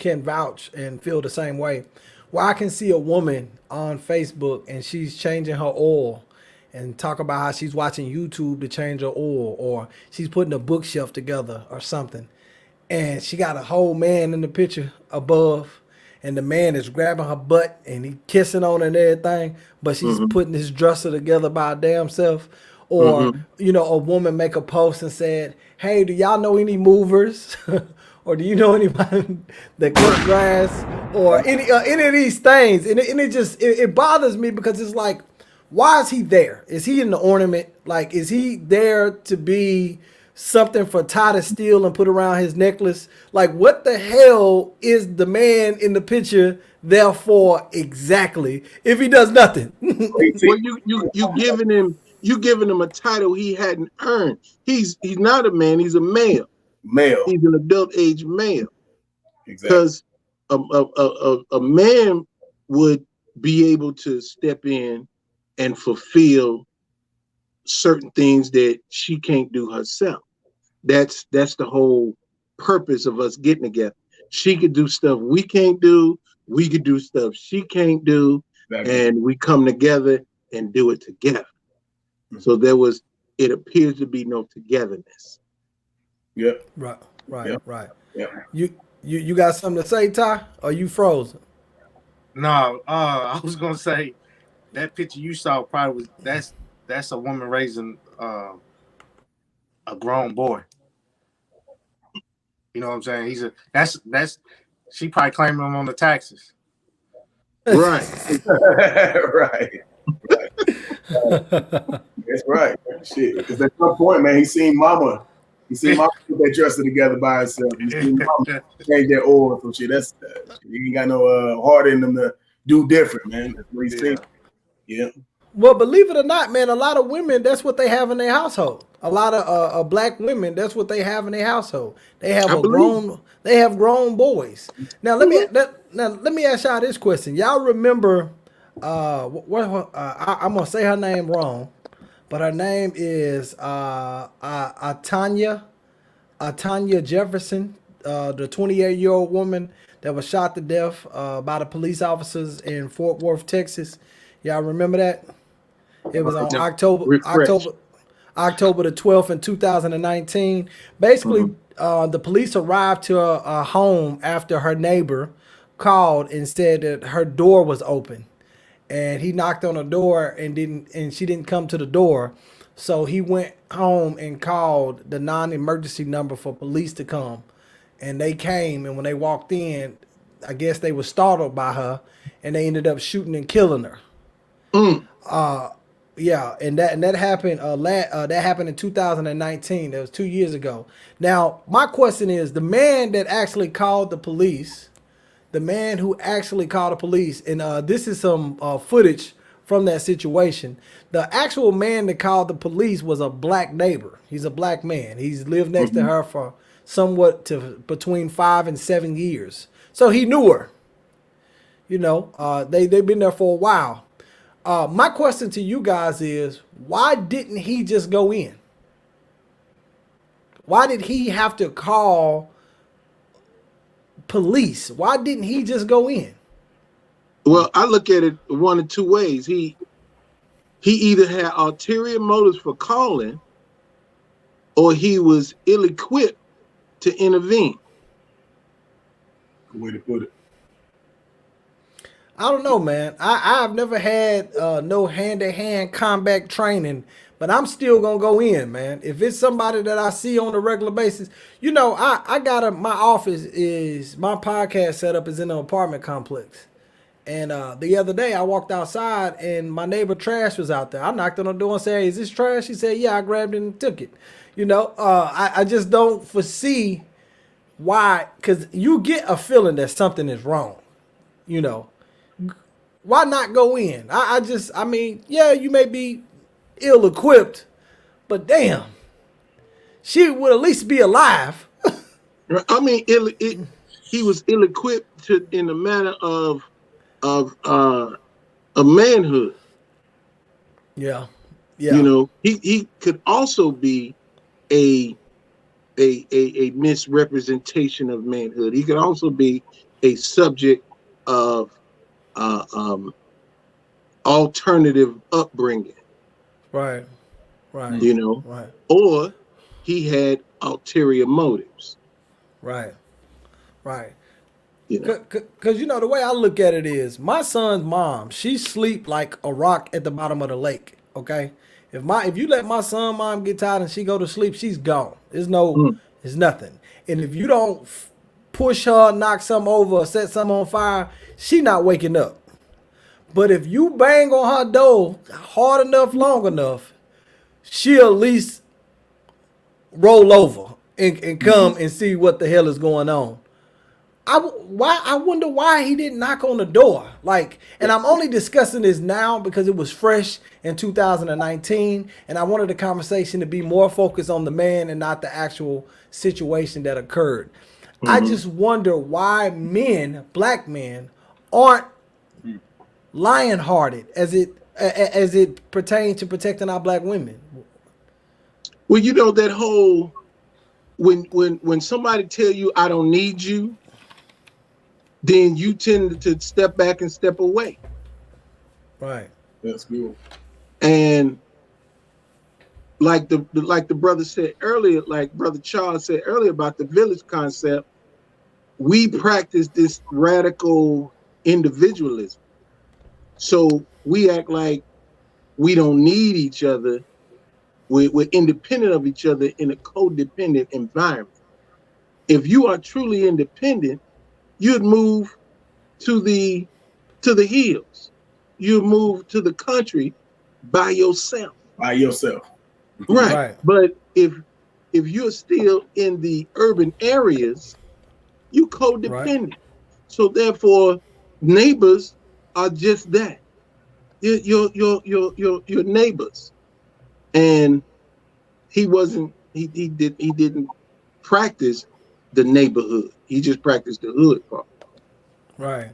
vouch and feel the same way. Where I can see a woman on Facebook and she's changing her oil and talk about how she's watching YouTube to change her oil or she's putting a bookshelf together or something. And she got a whole man in the picture above and the man is grabbing her butt and he kissing on her and everything, but she's Mm-hmm. putting his dresser together by her damn self. Or, Mm-hmm. a woman make a post and said, "Hey, do y'all know any movers?" Or do you know anybody that cut grass? Or any of these things. And it just, it bothers me because it's like, why is he there? Is he in the ornament? Like, is he there to be something for Ty to steal and put around his necklace? Like, what the hell is the man in the picture there for exactly if he does nothing? Well, you giving him a title he hadn't earned. He's not a man, he's a male. Male. He's an adult age male. Exactly. Because a man would be able to step in and fulfill certain things that she can't do herself. That's the whole purpose of us getting together. She could do stuff we can't do. We could do stuff she can't do, Exactly. and we come together and do it together. So it appears to be no togetherness. Yep. Right, right, Yep. right. Yep. You got something to say, Ty? Or you frozen? No, I was gonna say that picture you saw probably was that's a woman raising a grown boy. You know what I'm saying? That's she probably claiming him on the taxes. Right. Right. That's right. Shit. Because at some point, man, he seen mama put that dresser together by herself. He seen mama change that oil or some shit. That's he ain't got no heart in them to do different, man. That's what he's thinking. Yeah. Well, believe it or not, man, a lot of women, that's what they have in their household. A lot of black women, that's what they have in their household. They have I believe. they have grown boys. Now let me ask y'all this question. Y'all remember I'm gonna say her name wrong, but her name is Atanya Jefferson, the 28-year-old woman that was shot to death by the police officers in Fort Worth, Texas. Y'all remember that? It was on October the 12th in 2019. Basically, the police arrived to a home after her neighbor called and said that her door was open. And he knocked on the door and she didn't come to the door. So he went home and called the non-emergency number for police to come. And they came, and when they walked in, I guess they were startled by her and they ended up shooting and killing her. Yeah, and that happened. That happened in 2019. That was 2 years ago. Now, my question is: the man that actually called the police, the man who actually called the police, and this is some footage from that situation. The actual man that called the police was a black neighbor. He's a black man. He's lived next to her for somewhat to between 5 and 7 years. So he knew her. They've been there for a while. My question to you guys is, why didn't he just go in? Why did he have to call police? Why didn't he just go in? Well, I look at it one of two ways. He either had ulterior motives for calling, or he was ill-equipped to intervene. Good way to put it. I don't know, man. I've never had no hand-to-hand combat training, but I'm still gonna go in, man. If it's somebody that I see on a regular basis, I got my office is my podcast setup is in an apartment complex. And the other day I walked outside and my neighbor trash was out there. I knocked on the door and said, "Hey, is this trash?" He said, "Yeah, I grabbed it and took it." I just don't foresee why, because you get a feeling that something is wrong. You know, why not go in? I mean, yeah, you may be ill equipped, but damn, she would at least be alive. I mean, he was ill-equipped in the manner of a manhood. Yeah, You know, he could also be a misrepresentation of manhood. He could also be a subject of alternative upbringing. right. You know, Right. or he had ulterior motives. Right. You know, Cause you know the way I look at it is my son's mom, she sleep like a rock at the bottom of the lake. Okay, if you let my son mom get tired and she go to sleep, she's gone. It's nothing. And if you don't push her, knock something over, or set something on fire, she not waking up. But if you bang on her door hard enough, long enough, she'll at least roll over and come and see what the hell is going on. I wonder why he didn't knock on the door. Like, and I'm only discussing this now because it was fresh in 2019, and I wanted the conversation to be more focused on the man and not the actual situation that occurred. I just wonder why black men, aren't lion-hearted as it pertains to protecting our black women. well, you know that whole when somebody tell you I don't need you, then you tend to step back and step away. Right. That's good. And like the brother said earlier, like Brother Charles said earlier about the village concept, we practice this radical individualism. So we act like we don't need each other. We're independent of each other in a codependent environment. If you are truly independent, you'd move to the hills. You'd move to the country by yourself. By yourself. Right. But if you're still in the urban areas, you codependent. Right. So therefore, neighbors are just that. Your neighbors. And he didn't practice the neighborhood. He just practiced the hood part. Right.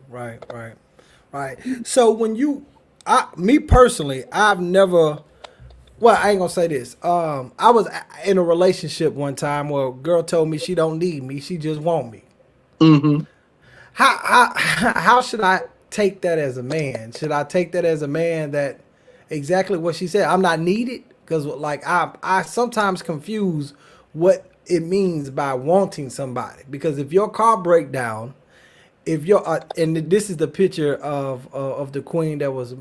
So when me personally, I've never, well, I ain't gonna say this. I was in a relationship one time where a girl told me she don't need me, she just want me. Mm-hmm. How should I take that as a man? Should I take that as a man that exactly what she said? I'm not needed? Because like I sometimes confuse what it means by wanting somebody. Because if your car break down, if you're and this is the picture of the queen that was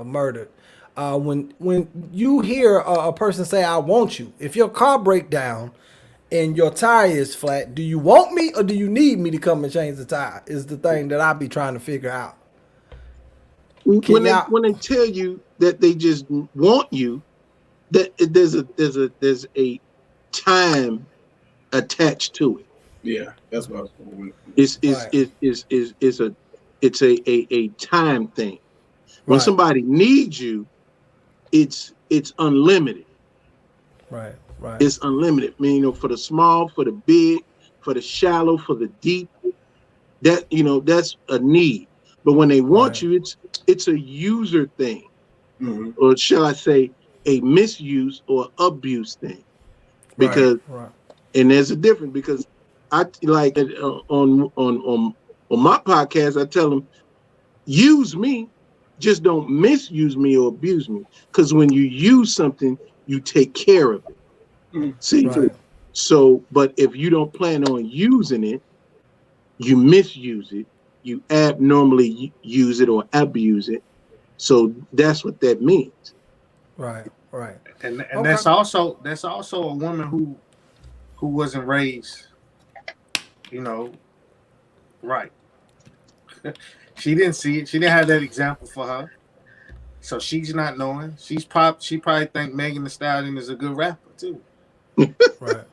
murdered. When you hear a person say I want you, if your car break down and your tire is flat, do you want me or do you need me to come and change the tire? Is the thing that I be trying to figure out. When they tell you that they just want you, that there's a time attached to it. Yeah, that's what I was going with. It's a time thing. When somebody needs you, it's unlimited. Right. It's unlimited. I mean, for the small, for the big, for the shallow, for the deep, that's a need. But when they want you, it's a user thing. Mm-hmm. Or shall I say a misuse or abuse thing. Because and there's a difference, because I like on my podcast, I tell them, use me, just don't misuse me or abuse me. Because when you use something, you take care of it. Mm-hmm. See? So, but if you don't plan on using it, you misuse it, you abnormally use it or abuse it. So that's what that means. Right. And that's also a woman who wasn't raised, right. She didn't see it. She didn't have that example for her. So she's not knowing. She probably think Megan Thee Stallion is a good rapper too. Right.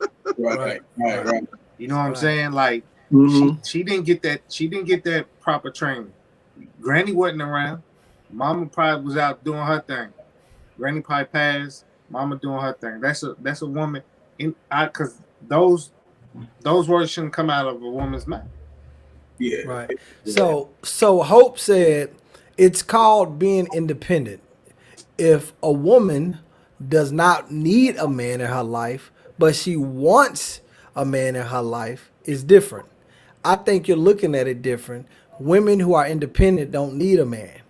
You know what I'm saying? Like she didn't get that proper training. Granny wasn't around. Mama probably was out doing her thing. Granny probably passed. Mama doing her thing. That's a woman. Because those words shouldn't come out of a woman's mouth. Yeah. Right. So Hope said it's called being independent. If a woman does not need a man in her life, but she wants a man in her life, is different. I think you're looking at it different. Women who are independent don't need a man,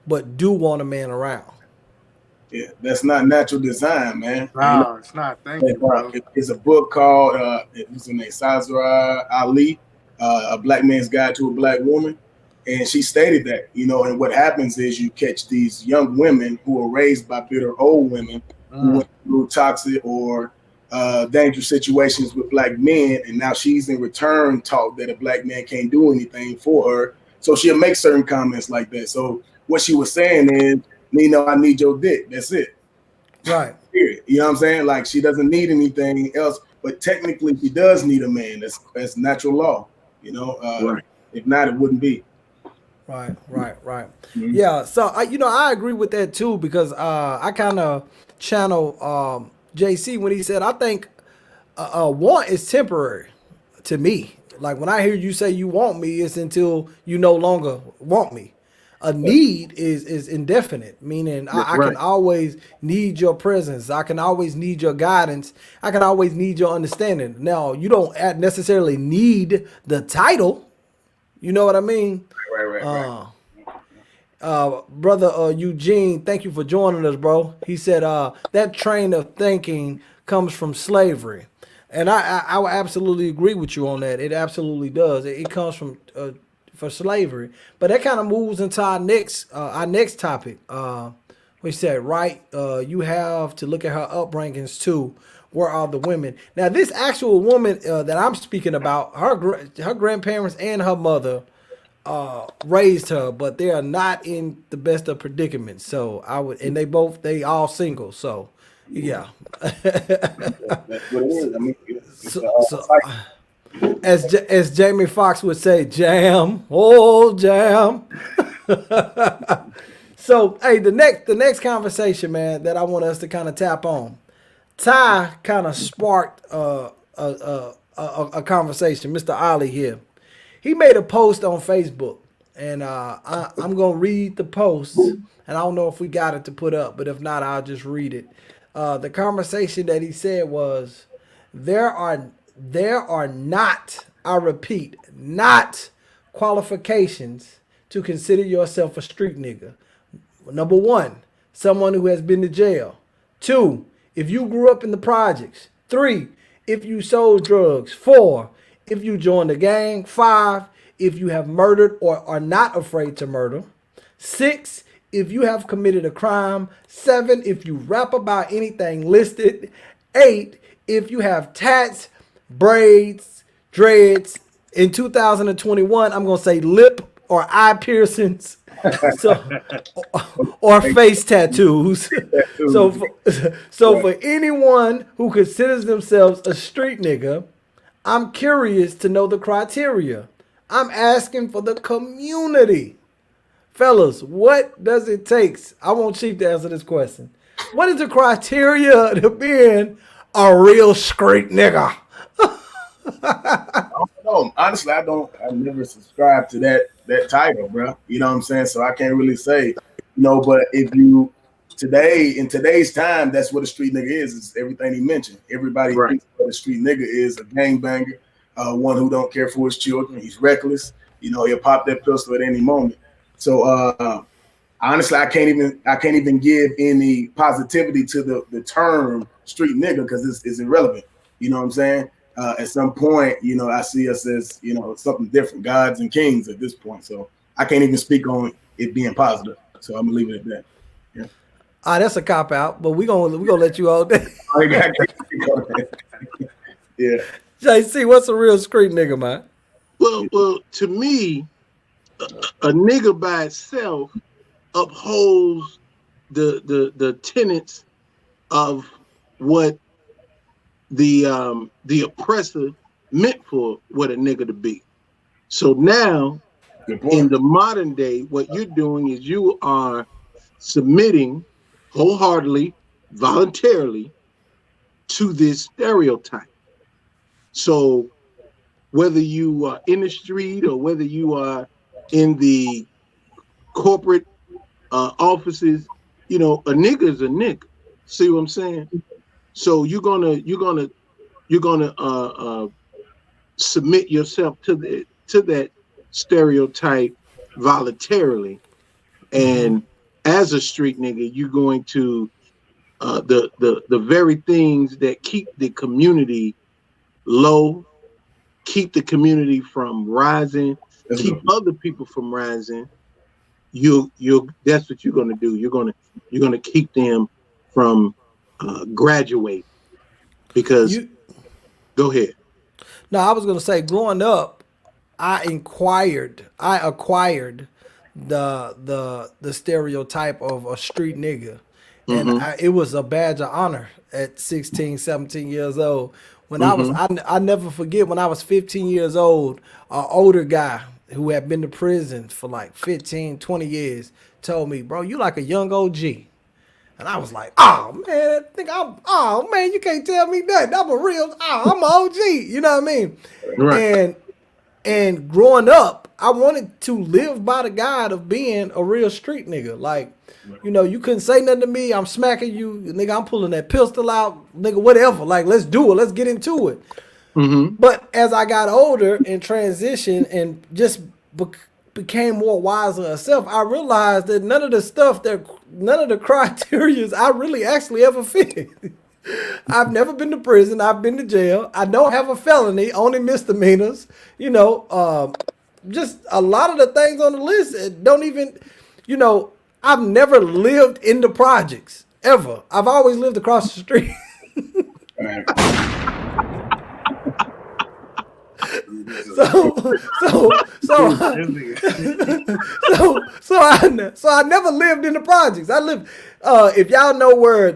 but do want a man around. Yeah, that's not natural design, man. No, it's not. Thank you, bro. It's a book called what's her name, Sazra Ali, A Black Man's Guide to a Black Woman, and she stated that, and what happens is you catch these young women who are raised by bitter old women who went through toxic or dangerous situations with black men, and now she's in return taught that a black man can't do anything for her, so she'll make certain comments like that. So what she was saying is, Nino, I need your dick. That's it. Right. Period. You know what I'm saying? Like, she doesn't need anything else, but technically she does need a man. That's natural law. Right. If not, it wouldn't be. Right. Mm-hmm. Yeah. So I agree with that too, because I kind of channel JC when he said I think want is temporary to me. Like when I hear you say you want me, it's until you no longer want me. A need is indefinite, meaning I can always need your presence. I can always need your guidance. I can always need your understanding. Now, you don't necessarily need the title. You know what I mean? Right. Brother Eugene, thank you for joining us, bro. He said that train of thinking comes from slavery. And I would absolutely agree with you on that. It absolutely does. It comes from for slavery, but that kind of moves into our next topic. We said, right, you have to look at her upbringings too. Where are the women? Now, this actual woman that I'm speaking about, her grandparents and her mother raised her, but they are not in the best of predicaments. So and they all single. So yeah. That's what it is. I mean, as Jamie Foxx would say, jam, jam. So, hey, the next conversation, man, that I want us to kind of tap on. Ty kind of sparked a conversation. Mr. Ali here, he made a post on Facebook, and I'm gonna read the post, and I don't know if we got it to put up, but if not, I'll just read it. The conversation that he said was, there are not, I repeat, not qualifications to consider yourself a street nigga. Number one, someone who has been to jail. 2, if you grew up in the projects. 3, if you sold drugs. 4, if you joined a gang. 5, if you have murdered or are not afraid to murder. 6, if you have committed a crime. 7, if you rap about anything listed. 8, if you have tats, braids, dreads. In 2021, I'm gonna say lip or eye piercings, or face tattoos. So for anyone who considers themselves a street nigga, I'm curious to know the criteria. I'm asking for the community. Fellas, what does it take? I want Chief to answer this question. What is the criteria to being a real street nigga? I don't know. Honestly, I never subscribed to that title, bro. You know what I'm saying? So I can't really say, but if you in today's time, that's what a street nigga is everything he mentioned. Everybody thinks what a street nigga is: a gangbanger, one who don't care for his children. He's reckless. He'll pop that pistol at any moment. So honestly, I can't even give any positivity to the term street nigga, because it's irrelevant. You know what I'm saying? At some point, I see us as, something different, gods and kings at this point. So I can't even speak on it being positive. So I'm gonna leave it at that. Yeah. That's a cop out, but we gonna let you all day. Yeah. JC, what's a real street nigga, man? Well, to me, a nigga by itself upholds the tenets of what the oppressor meant for what a nigga to be. So now In the modern day, what you're doing is you are submitting wholeheartedly, voluntarily to this stereotype. So whether you are in the street or whether you are in the corporate offices, a nigga is a nigga. See what I'm saying? So you're gonna submit yourself to that stereotype voluntarily, and as a street nigga, you're going to the very things that keep the community low, keep the community from rising, keep other people from rising. You that's what you're gonna do. You're gonna keep them from graduating because. Go ahead. No, I was gonna say, growing up, I acquired the stereotype of a street nigga, and it was a badge of honor at 16, 17 years old. When I never forget when I was 15 years old, an older guy who had been to prison for like 15, 20 years told me, "Bro, you like a young OG." And I was like, "Oh man, you can't tell me that. I'm I'm an OG." You know what I mean? Right. And growing up, I wanted to live by the guide of being a real street nigga. Like, you couldn't say nothing to me. I'm smacking you, nigga. I'm pulling that pistol out, nigga. Whatever. Like, let's do it. Let's get into it. But as I got older and transitioned and just became more wiser herself, I realized that none of the criteria I really actually ever fit. I've never been to prison. I've been to jail. I don't have a felony, only misdemeanors. Just a lot of the things on the list don't even, I've never lived in the projects ever. I've always lived across the street. So I never lived in the projects. I lived. If y'all know where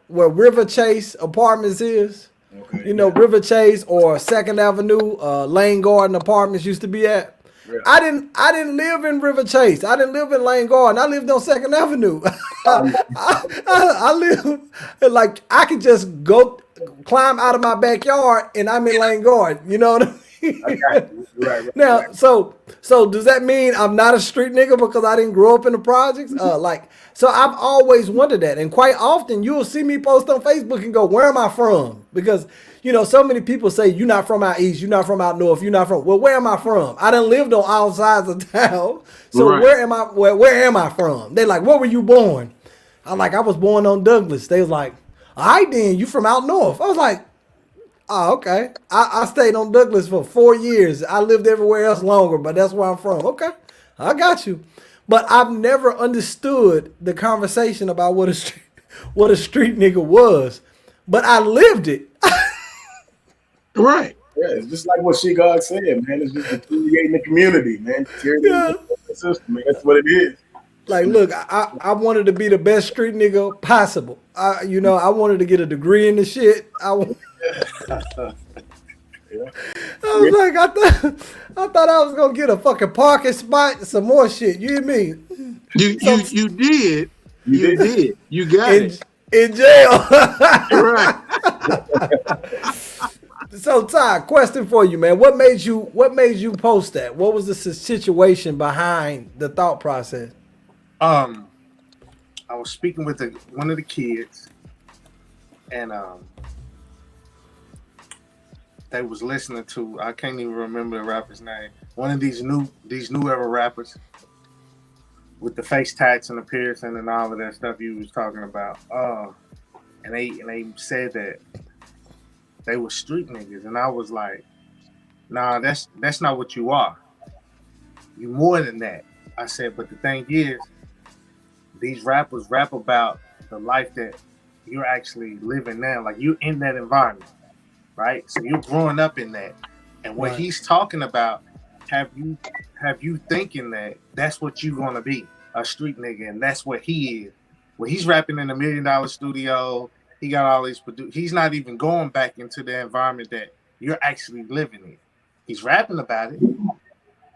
where River Chase Apartments is, River Chase or Second Avenue, Lane Garden Apartments used to be at. Yeah. I didn't live in River Chase. I didn't live in Lane Garden. I lived on Second Avenue. I lived like I could just go climb out of my backyard and I'm in Lane Garden. You know what I mean? Right. Now, so does that mean I'm not a street nigga because I didn't grow up in the projects? So I've always wondered that, and quite often you'll see me post on Facebook and go, "Where am I from?" Because so many people say you're not from out east, you're not from out north, you're not from. Well, where am I from? I done lived on all sides of town. So right. Where am I from? They like, "Where were you born?" I'm like, "I was born on Douglas." They was like, "All right, then you from out north." I was like, "Oh, okay." I stayed on Douglas for 4 years. I lived everywhere else longer, but that's where I'm from. Okay, I got you. But I've never understood the conversation about what a street nigga was. But I lived it. Right. Yeah, it's just like what She God said, man. It's just deteriorating the community, man. Deteriorating the system, man. That's what it is. Like, look, I wanted to be the best street nigga possible. I wanted to get a degree in the shit. I was like, I thought I was gonna get a fucking parking spot and some more shit. You hear me? You did. You got it. In jail. Right. So Ty, question for you, man. What made you post that? What was the situation behind the thought process? I was speaking with one of the kids, and they was listening to, I can't even remember the rapper's name. One of these new era rappers with the face tats and the piercing and all of that stuff you was talking about. And they said that they were street niggas, and I was like, "Nah, that's not what you are. You more than that." I said, "But the thing is, these rappers rap about the life that you're actually living now. Like, you're in that environment, right? So you're growing up in that. And what he's talking about, have you thinking that that's what you're gonna be, a street nigga, and that's what he is. When he's rapping in $1 million studio, he got all these he's not even going back into the environment that you're actually living in. He's rapping about it,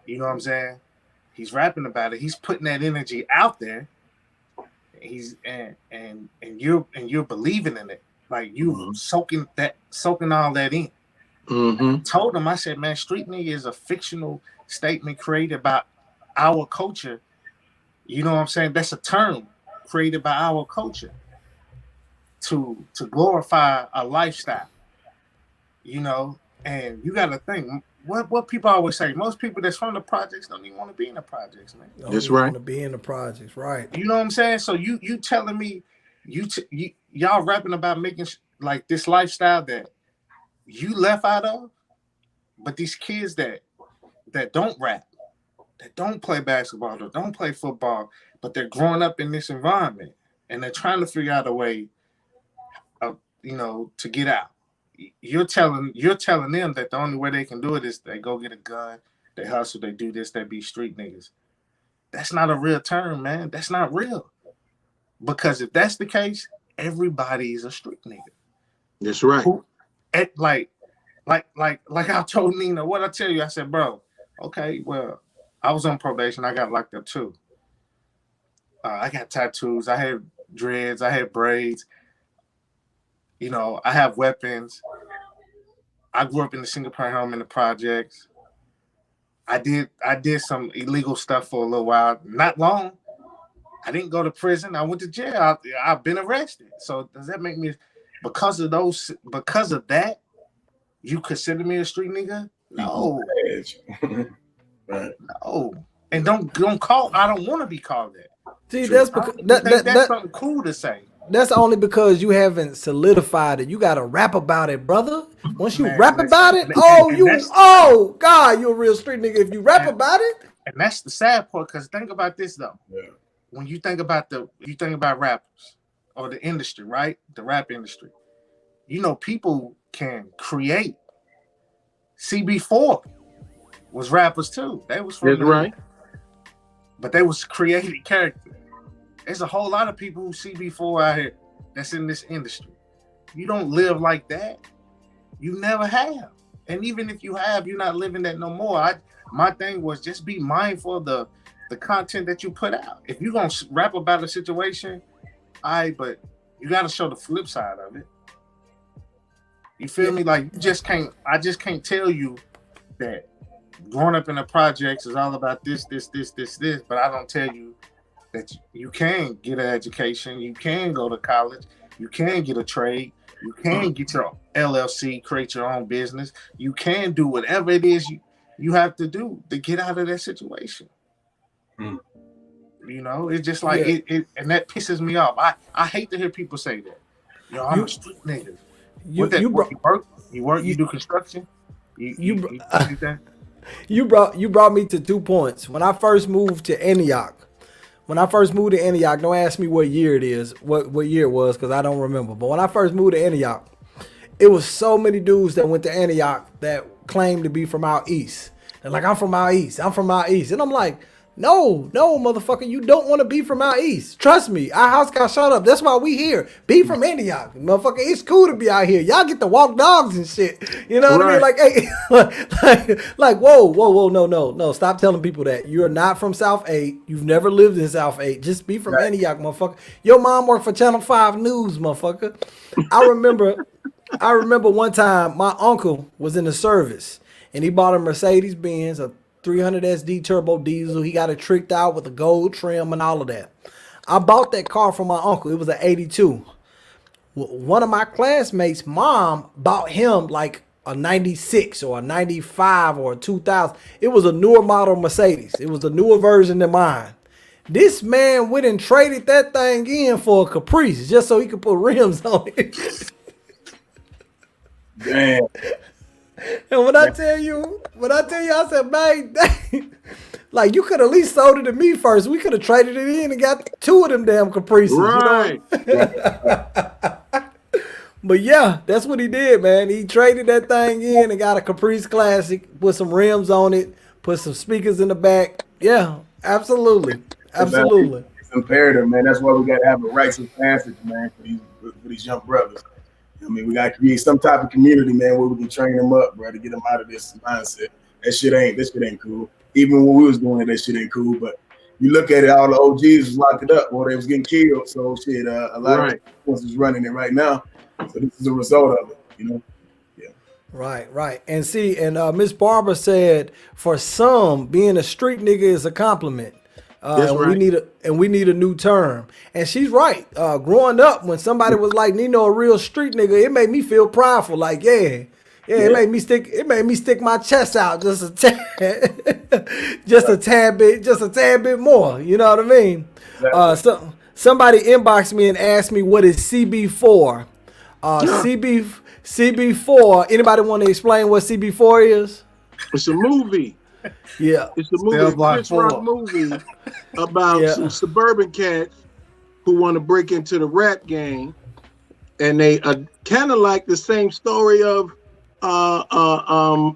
You know what I'm saying? He's rapping about it. He's putting that energy out there. He's and you're believing in it. Like you soaking all that in. I told him, I said, man, street nigga is a fictional statement created by our culture. You know what I'm saying? That's a term created by our culture to glorify a lifestyle. You know, and you got to think what people always say. Most people that's from the projects don't even want to be in the projects, man. That's right. Want to be in the projects, right? You know what I'm saying? So you telling me y'all rapping about making like this lifestyle that you left out of, but these kids that don't rap, that don't play basketball, that don't play football, but they're growing up in this environment and they're trying to figure out a way of, you know, to get out. You're telling them that the only way they can do it is they go get a gun, they hustle, they do this, they be street niggas. That's not a real term, man. That's not real. Because if that's the case, everybody is a street nigga. That's right. Like I told Nina, what I tell you, I said, bro, okay, well, I was on probation. I got locked up too. I got tattoos. I had dreads. I had braids. You know, I have weapons. I grew up in a single parent home in the projects. I did some illegal stuff for a little while. Not long. I didn't go to prison. I went to jail. I've been arrested. So does that make me, because of that, you consider me a street nigga? No. Right. No. And don't call. I don't want to be called that. See, that's because that's something cool to say. That's only because you haven't solidified it. You gotta rap about it, brother. Once you rap about it, God, you're a real street nigga if you rap about it. And that's the sad part, because think about this though. Yeah. When you think about rappers or the industry, right? The rap industry. You know, people can create. CB4 was rappers too. They was from That's right. But they was created characters. There's a whole lot of people who CB4 out here that's in this industry. You don't live like that. You never have. And even if you have, you're not living that no more. My thing was just be mindful of the content that you put out. If you're going to rap about a situation, but you got to show the flip side of it. You feel me? Like I just can't tell you that growing up in the projects is all about this, but I don't tell you that you can get an education, you can go to college, you can get a trade, you can get your LLC, create your own business, you can do whatever it is you have to do to get out of that situation. You know, it's just like it and that pisses me off. I hate to hear people say that. Yo, I'm a street nigga. You do construction? You brought me to 2 points. When I first moved to Antioch, don't ask me what year it is, what year it was, because I don't remember. But when I first moved to Antioch, it was so many dudes that went to Antioch that claimed to be from out east. They're like, I'm from out east. And I'm like, no, motherfucker, you don't want to be from out east. Trust me, our house got shut up. That's why we here. Be from Antioch. Motherfucker, it's cool to be out here. Y'all get to walk dogs and shit. You know what I mean? Like, hey, like, whoa, no. Stop telling people that. You're not from South 8. You've never lived in South 8. Just be from Antioch, motherfucker. Your mom worked for Channel 5 News, motherfucker. I remember one time my uncle was in the service and he bought a Mercedes Benz, a 300 SD turbo diesel. He got it tricked out with a gold trim and all of that. I bought that car from my uncle. It was an 82. One of my classmates' mom bought him like a 96 or a 95 or a 2000. It was a newer model Mercedes. It was a newer version than mine. This man went and traded that thing in for a Caprice just so he could put rims on it. Damn. And when I tell you, I said, man, like you could at least sold it to me first. We could have traded it in and got 2 of them damn Caprices. Right. You know? But yeah, that's what he did, man. He traded that thing in and got a Caprice Classic, put some rims on it, put some speakers in the back. Yeah, absolutely. It's imperative, man. That's why we got to have a rites of passage, man, for these young brothers. I mean, we got to create some type of community, man, where we can train them up, bro, to get them out of this mindset. This shit ain't cool. even when we was doing it, that shit ain't cool. But you look at it, all the OGs was locked up or they was getting killed. So shit, a lot of ones is running it right now. So this is a result of it, you know. Yeah. Right. And see, and Miss Barbara said for some, being a street nigga is a compliment. That's right. We need a new term. And she's right. Growing up, when somebody was like Nino, a real street nigga, it made me feel prideful. Like, yeah. It made me stick my chest out just a tad, just a tad bit more. You know what I mean? Exactly. So somebody inboxed me and asked me what is CB4. CB4. Anybody want to explain what CB4 is? It's a movie. Yeah, it's a movie, a Chris Rock movie about some suburban cats who want to break into the rap game, and they kind of like the same story of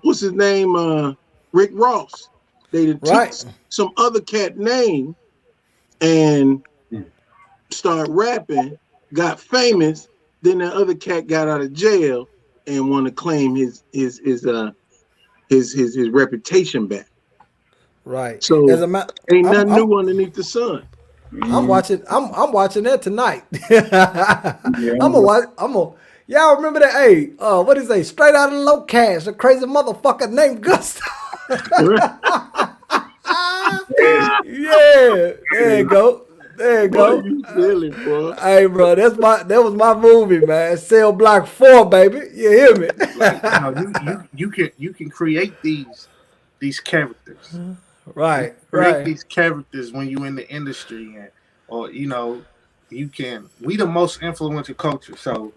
what's his name, Rick Ross. They took some other cat name and start rapping, got famous. Then the other cat got out of jail and want to claim his reputation back. Right. So ain't nothing new underneath the sun. I'm watching that tonight. Y'all remember that? Hey, what is that? Straight out of Low Cash, a crazy motherfucker named Gusto. Yeah, there you go. Boy, you silly, bro. Hey, bro, that was my movie, man. Cell Block 4, baby. You hear me? You can create these characters. Right. Create these characters when you in the industry, or you can. We the most influential culture, so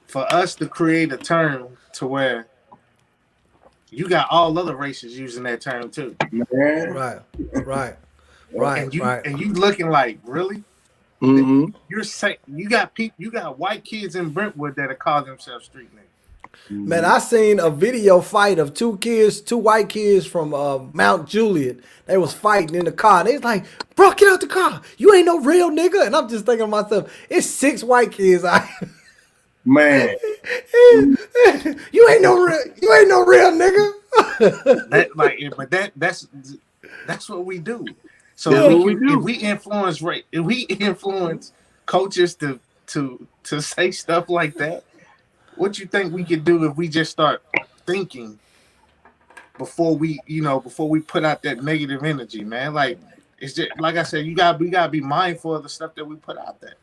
for us to create a term to where you got all other races using that term too. Man. Right. And you looking like, really? Mm-hmm. You're saying you got white kids in Brentwood that call themselves street niggas. Man, I seen a video fight of two white kids from Mount Juliet. They was fighting in the car. They was like, bro, get out the car. You ain't no real nigga. And I'm just thinking to myself, it's 6 white kids out here. Man. You ain't no real nigga. That's what we do. So if we influence coaches to say stuff like that, what you think we could do if we just start thinking before we put out that negative energy, man? Like, it's just like I said, we gotta be mindful of the stuff that we put out there.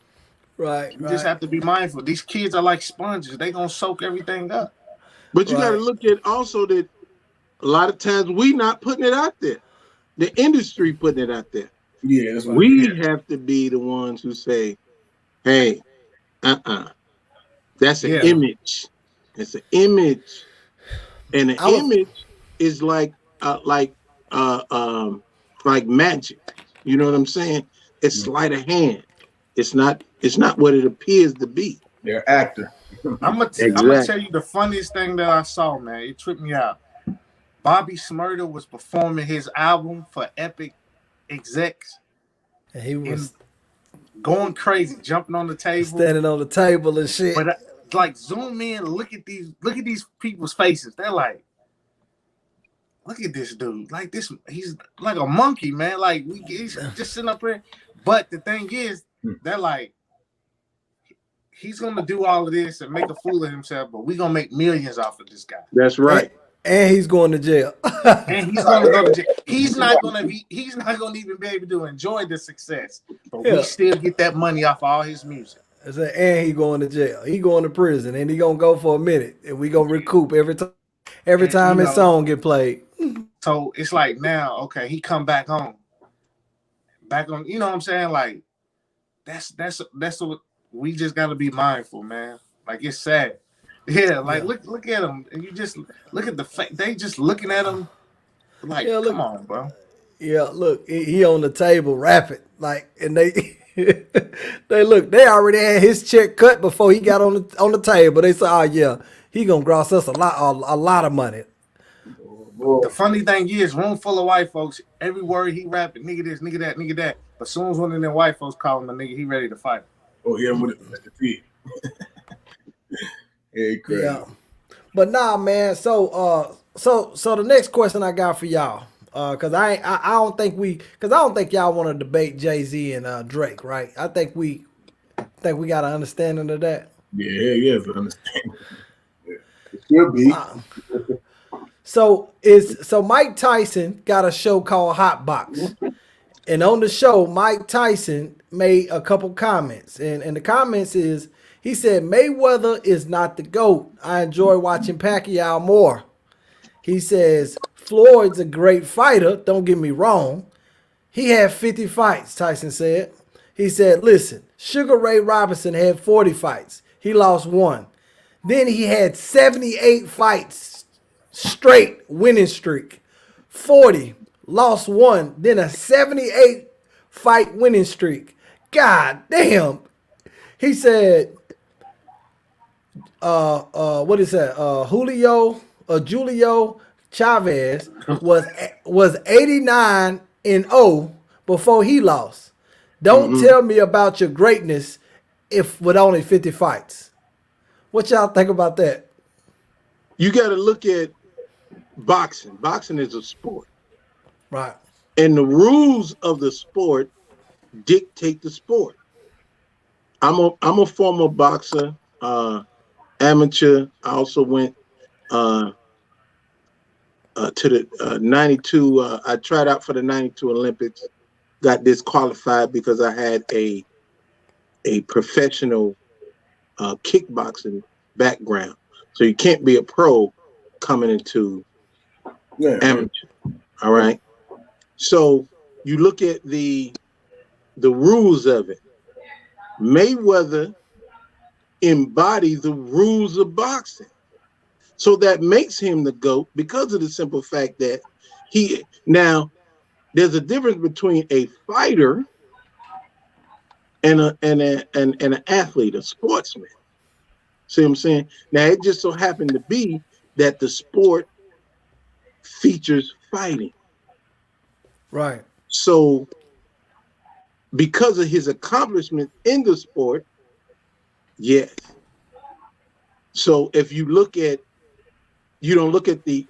Right. You just have to be mindful. These kids are like sponges; they gonna soak everything up. But you gotta look at also that a lot of times we not putting it out there. The industry putting it out there. Yeah, that's right. We have to be the ones who say, "Hey, that's an image. It's an image, and an image is like magic. You know what I'm saying? It's sleight of hand. It's not what it appears to be. They're actor. I'm gonna tell you the funniest thing that I saw, man. It tripped me out. Bobby Shmurda was performing his album for Epic execs. And he was going crazy, jumping on the table, standing on the table and shit. But like, zoom in, look at these people's faces. They're like, look at this dude. Like this, he's like a monkey, man. Like he's just sitting up here. But the thing is, they're like, he's gonna do all of this and make a fool of himself, but we're gonna make millions off of this guy. That's right. And he's going to jail. And he's going to go to jail. He's not going to even be able to enjoy the success. But we still get that money off all his music. And he going to jail. He going to prison, and he gonna go for a minute, and we gonna recoup every time his song get played. So it's like now, okay, he come back on. You know what I'm saying? Like that's what we just got to be mindful, man. Like, it's sad. Yeah, like look at him, and you just look at the fact they just looking at him like, come on, bro. Yeah, look, he on the table rapping, like, and they they already had his check cut before he got on the table. They said, oh yeah, he gonna gross us a lot of money. The funny thing is, room full of white folks, every word he rapping, nigga this, nigga that, nigga that. But as soon as one of them white folks call him a nigga, he ready to fight. Oh yeah, with it. Yeah, but nah, man. So the next question I got for y'all, Cause I don't think y'all want to debate Jay-Z and Drake, right? I think we got an understanding of that. Yeah, yes, I understand. Yeah. It should be. So Mike Tyson got a show called Hot Box. And on the show, Mike Tyson made a couple comments. And the comments is, he said, Mayweather is not the GOAT. I enjoy watching Pacquiao more. He says, Floyd's a great fighter. Don't get me wrong. He had 50 fights, Tyson said. He said, listen, Sugar Ray Robinson had 40 fights. He lost one. Then he had 78 fights straight winning streak. 40, lost one, then a 78 fight winning streak. God damn. He said, what is that? Julio Chavez was 89-0 before he lost. Don't tell me about your greatness if with only 50 fights. What y'all think about that? You got to look at boxing. Boxing is a sport. Right. And the rules of the sport dictate the sport. I'm a former boxer, amateur. I also went to the 92. I tried out for the 92 Olympics, got disqualified because I had a professional kickboxing background. So you can't be a pro coming into amateur. All right. So you look at the rules of it. Mayweather embodied the rules of boxing. So that makes him the GOAT because of the simple fact that now there's a difference between a fighter and an athlete, a sportsman. See what I'm saying? Now it just so happened to be that the sport features fighting. Right. So because of his accomplishment in the sport, yes. So if you look at, you don't look at the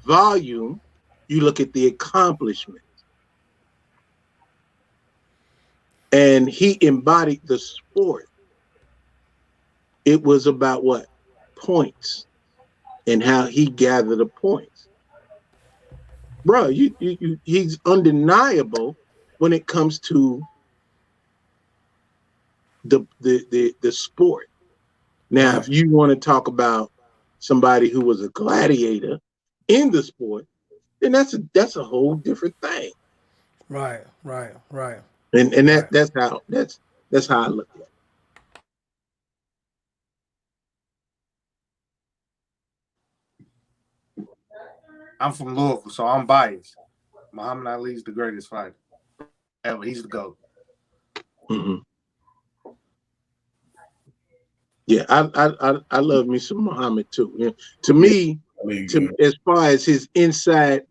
volume, you look at the accomplishment. And he embodied the sport. It was about what? Points and how he gathered the points. Bro, he's undeniable when it comes to the sport. Now, if you want to talk about somebody who was a gladiator in the sport, then that's a whole different thing. Right. And that's how I look at it. I'm from Louisville, so I'm biased. Muhammad Ali's the greatest fighter ever. He's the GOAT. Mm-hmm. Yeah, I love me some Muhammad too. Yeah. To me, as far as his inside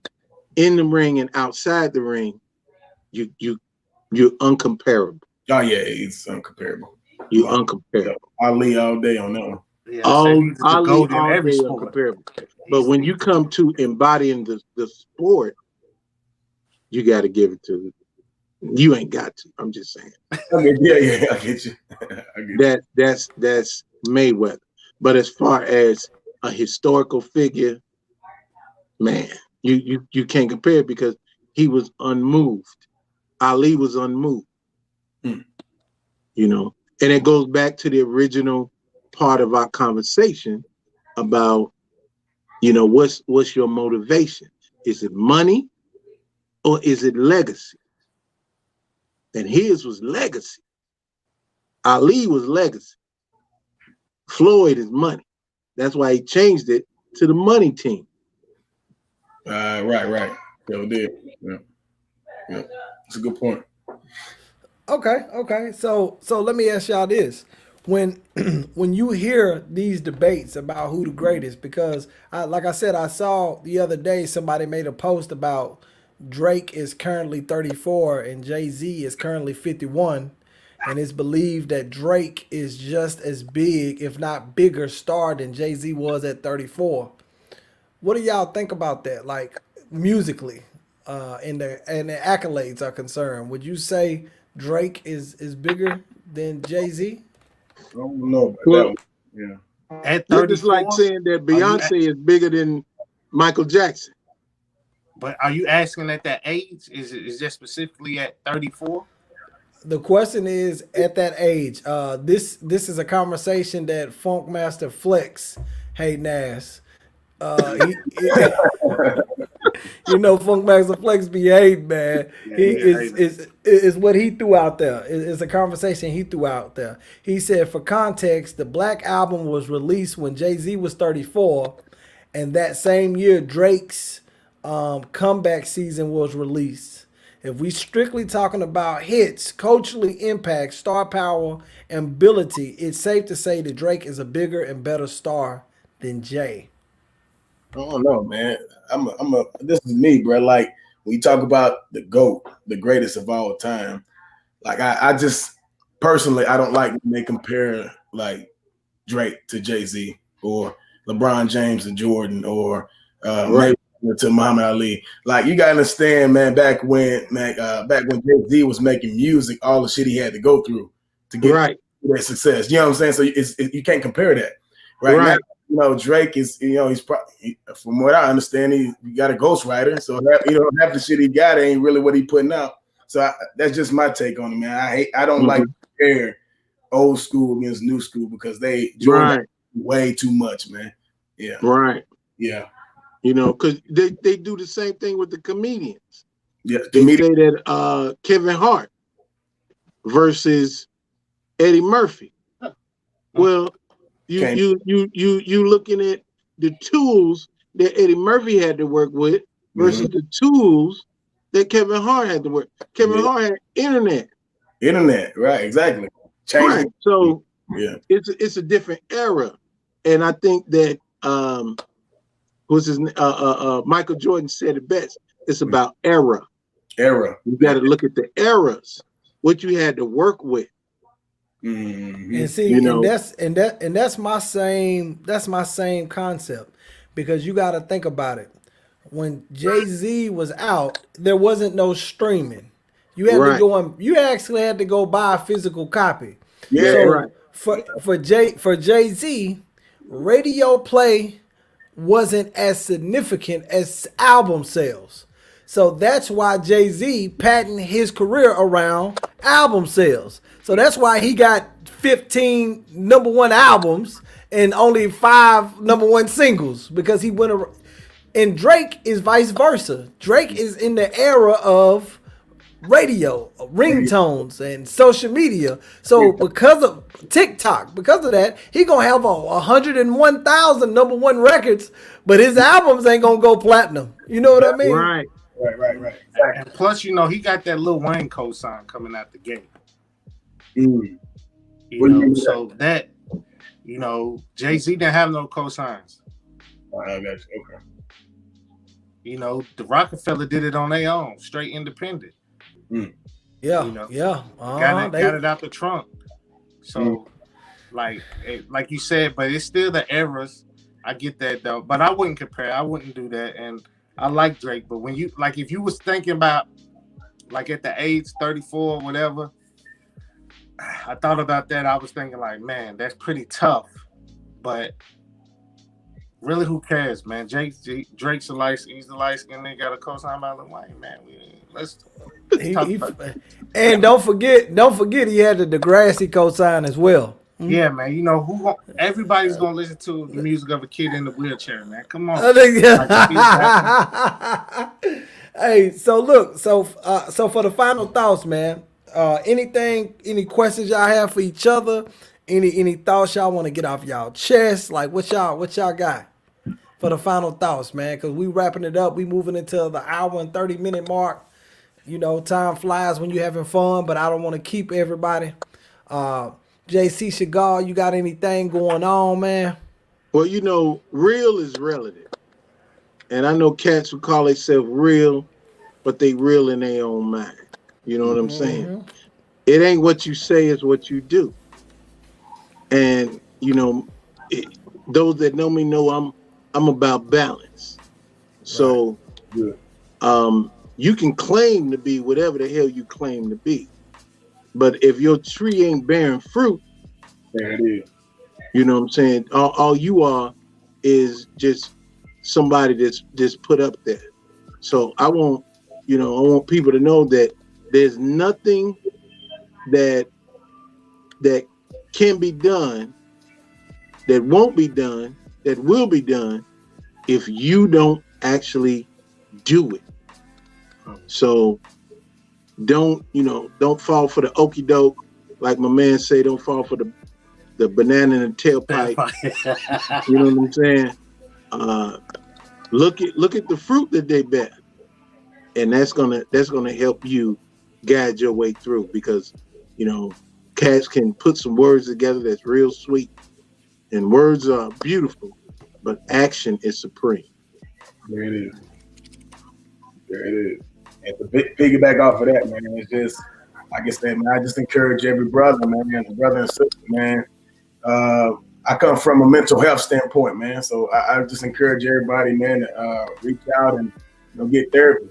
in the ring and outside the ring, you're uncomparable. Oh yeah, he's uncomparable. You're uncomparable. Ali all day on that one. Yeah, Ali all day sport. uncomparable. But when you come to embodying the sport, you got to give it to. You ain't got to. I'm just saying. Yeah, I get you. That's Mayweather. But as far as a historical figure, man, you can't compare it because he was unmoved. Ali was unmoved. You know, and it goes back to the original part of our conversation about, you know, what's your motivation? Is it money or is it legacy? And his was legacy. Ali was legacy. Floyd is money. That's why he changed it to the money team. Right. Yeah, did. Yeah. That's a good point. Okay. So let me ask y'all this: when you hear these debates about who the greatest, because like I said, I saw the other day somebody made a post about Drake is currently 34 and Jay-Z is currently 51, and it's believed that Drake is just as big, if not bigger, star than Jay-Z was at 34. What do y'all think about that? Like musically, and the accolades are concerned, would you say Drake is bigger than Jay-Z? I don't know about Well, that one. Yeah. At that's just like 34, saying that are you Beyonce is bigger than Michael Jackson. but are you asking at that age? Is that specifically at 34? The question is at that age. This is a conversation that Funkmaster Flex, hey Nas, you know, Funkmaster Flex behave, man. He is what he threw out there. It's a conversation he threw out there. He said, for context, the Black album was released when Jay-Z was 34, and that same year Drake's comeback season was released. If we strictly talking about hits, culturally impact, star power, and ability, it's safe to say that Drake is a bigger and better star than Jay. I don't know, man. This is me, bro. Like when you talk about the GOAT, the greatest of all time, like I just personally I don't like when they compare like Drake to Jay-Z or LeBron James to Jordan or Mayweather to Muhammad Ali. Like you gotta understand, man, back when Jay-Z was making music, all the shit he had to go through to get that success. You know what I'm saying? So you can't compare that. Right now, you know, Drake is, you know, he's probably, from what I understand, he got a ghostwriter. So half the shit he got ain't really what he putting out. So that's just my take on it, man. I don't like to compare old school against new school because they join way too much, man. Yeah. Right. Yeah. You know, because they do the same thing with the comedians. Yeah. They say that Kevin Hart versus Eddie Murphy. Well, you looking at the tools that Eddie Murphy had to work with versus the tools that Kevin Hart had to work. Kevin Hart had internet. Internet, right? Exactly. Right. So it's a different era, and I think that Michael Jordan said it best. It's about era. Era. You got to look at the eras, what you had to work with. And see, that's my same concept, because you got to think about it. When Jay-Z was out, there wasn't no streaming. You had to go on. You actually had to go buy a physical copy. Yeah, so for Jay-Z, radio play wasn't as significant as album sales. So that's why Jay-Z patented his career around album sales. So that's why he got 15 number one albums and only 5 #1 singles, because he went around. And Drake is vice versa. Drake is in the era of radio, ringtones, and social media. So because of TikTok, because of that, he gonna have 101,000 #1 records, but his albums ain't gonna go platinum. You know what I mean? Right. And plus, you know, he got that Lil Wayne cosign coming out the gate. You know, so that, you know, Jay-Z didn't have no cosigns. I got you. Okay. You know, the Rockefeller did it on their own, straight independent. Yeah, you know, got it out the trunk. So, like you said, but it's still the eras. I get that though, but I wouldn't compare. I wouldn't do that. And I like Drake, but when you if you was thinking about like at the age 34 or whatever, I thought about that. I was thinking like, man, that's pretty tough. But really, who cares, man? Drake's the light. He's the light skin. They got a cosign by Lil Wayne, man. Let's talk about that. And don't forget, he had the Degrassi cosign as well. Yeah, man. You know everybody's gonna listen to the music of a kid in the wheelchair, man. Come on. Hey, so look, so for the final thoughts, man. Any questions y'all have for each other? Any thoughts y'all want to get off y'all chest? Like what y'all got for the final thoughts, man? Because we wrapping it up. We moving into the hour and 30-minute mark. You know, time flies when you're having fun, but I don't want to keep everybody. JC Chagal, you got anything going on, man? Well, you know, real is relative. And I know cats who call themselves real, but they real in their own mind. You know what I'm saying? It ain't what you say, it's what you do. And, you know, those that know me know I'm about balance. So, you can claim to be whatever the hell you claim to be. But if your tree ain't bearing fruit, there it is. you know what I'm saying? All you are is just somebody that's just put up there. So I want people to know that there's nothing that can be done, that won't be done, that will be done if you don't actually do it. So don't fall for the okey doke, like my man say. Don't fall for the banana in the tailpipe. You know what I'm saying? Look at the fruit that they bear, and that's gonna help you guide your way through, because cats can put some words together that's real sweet, and words are beautiful, but action is supreme. There it is. There it is. And to piggyback off of that, man, it's just, like I said, man, I just encourage every brother, man, brother and sister, man. I come from a mental health standpoint, man. So I just encourage everybody, man, to reach out and get therapy.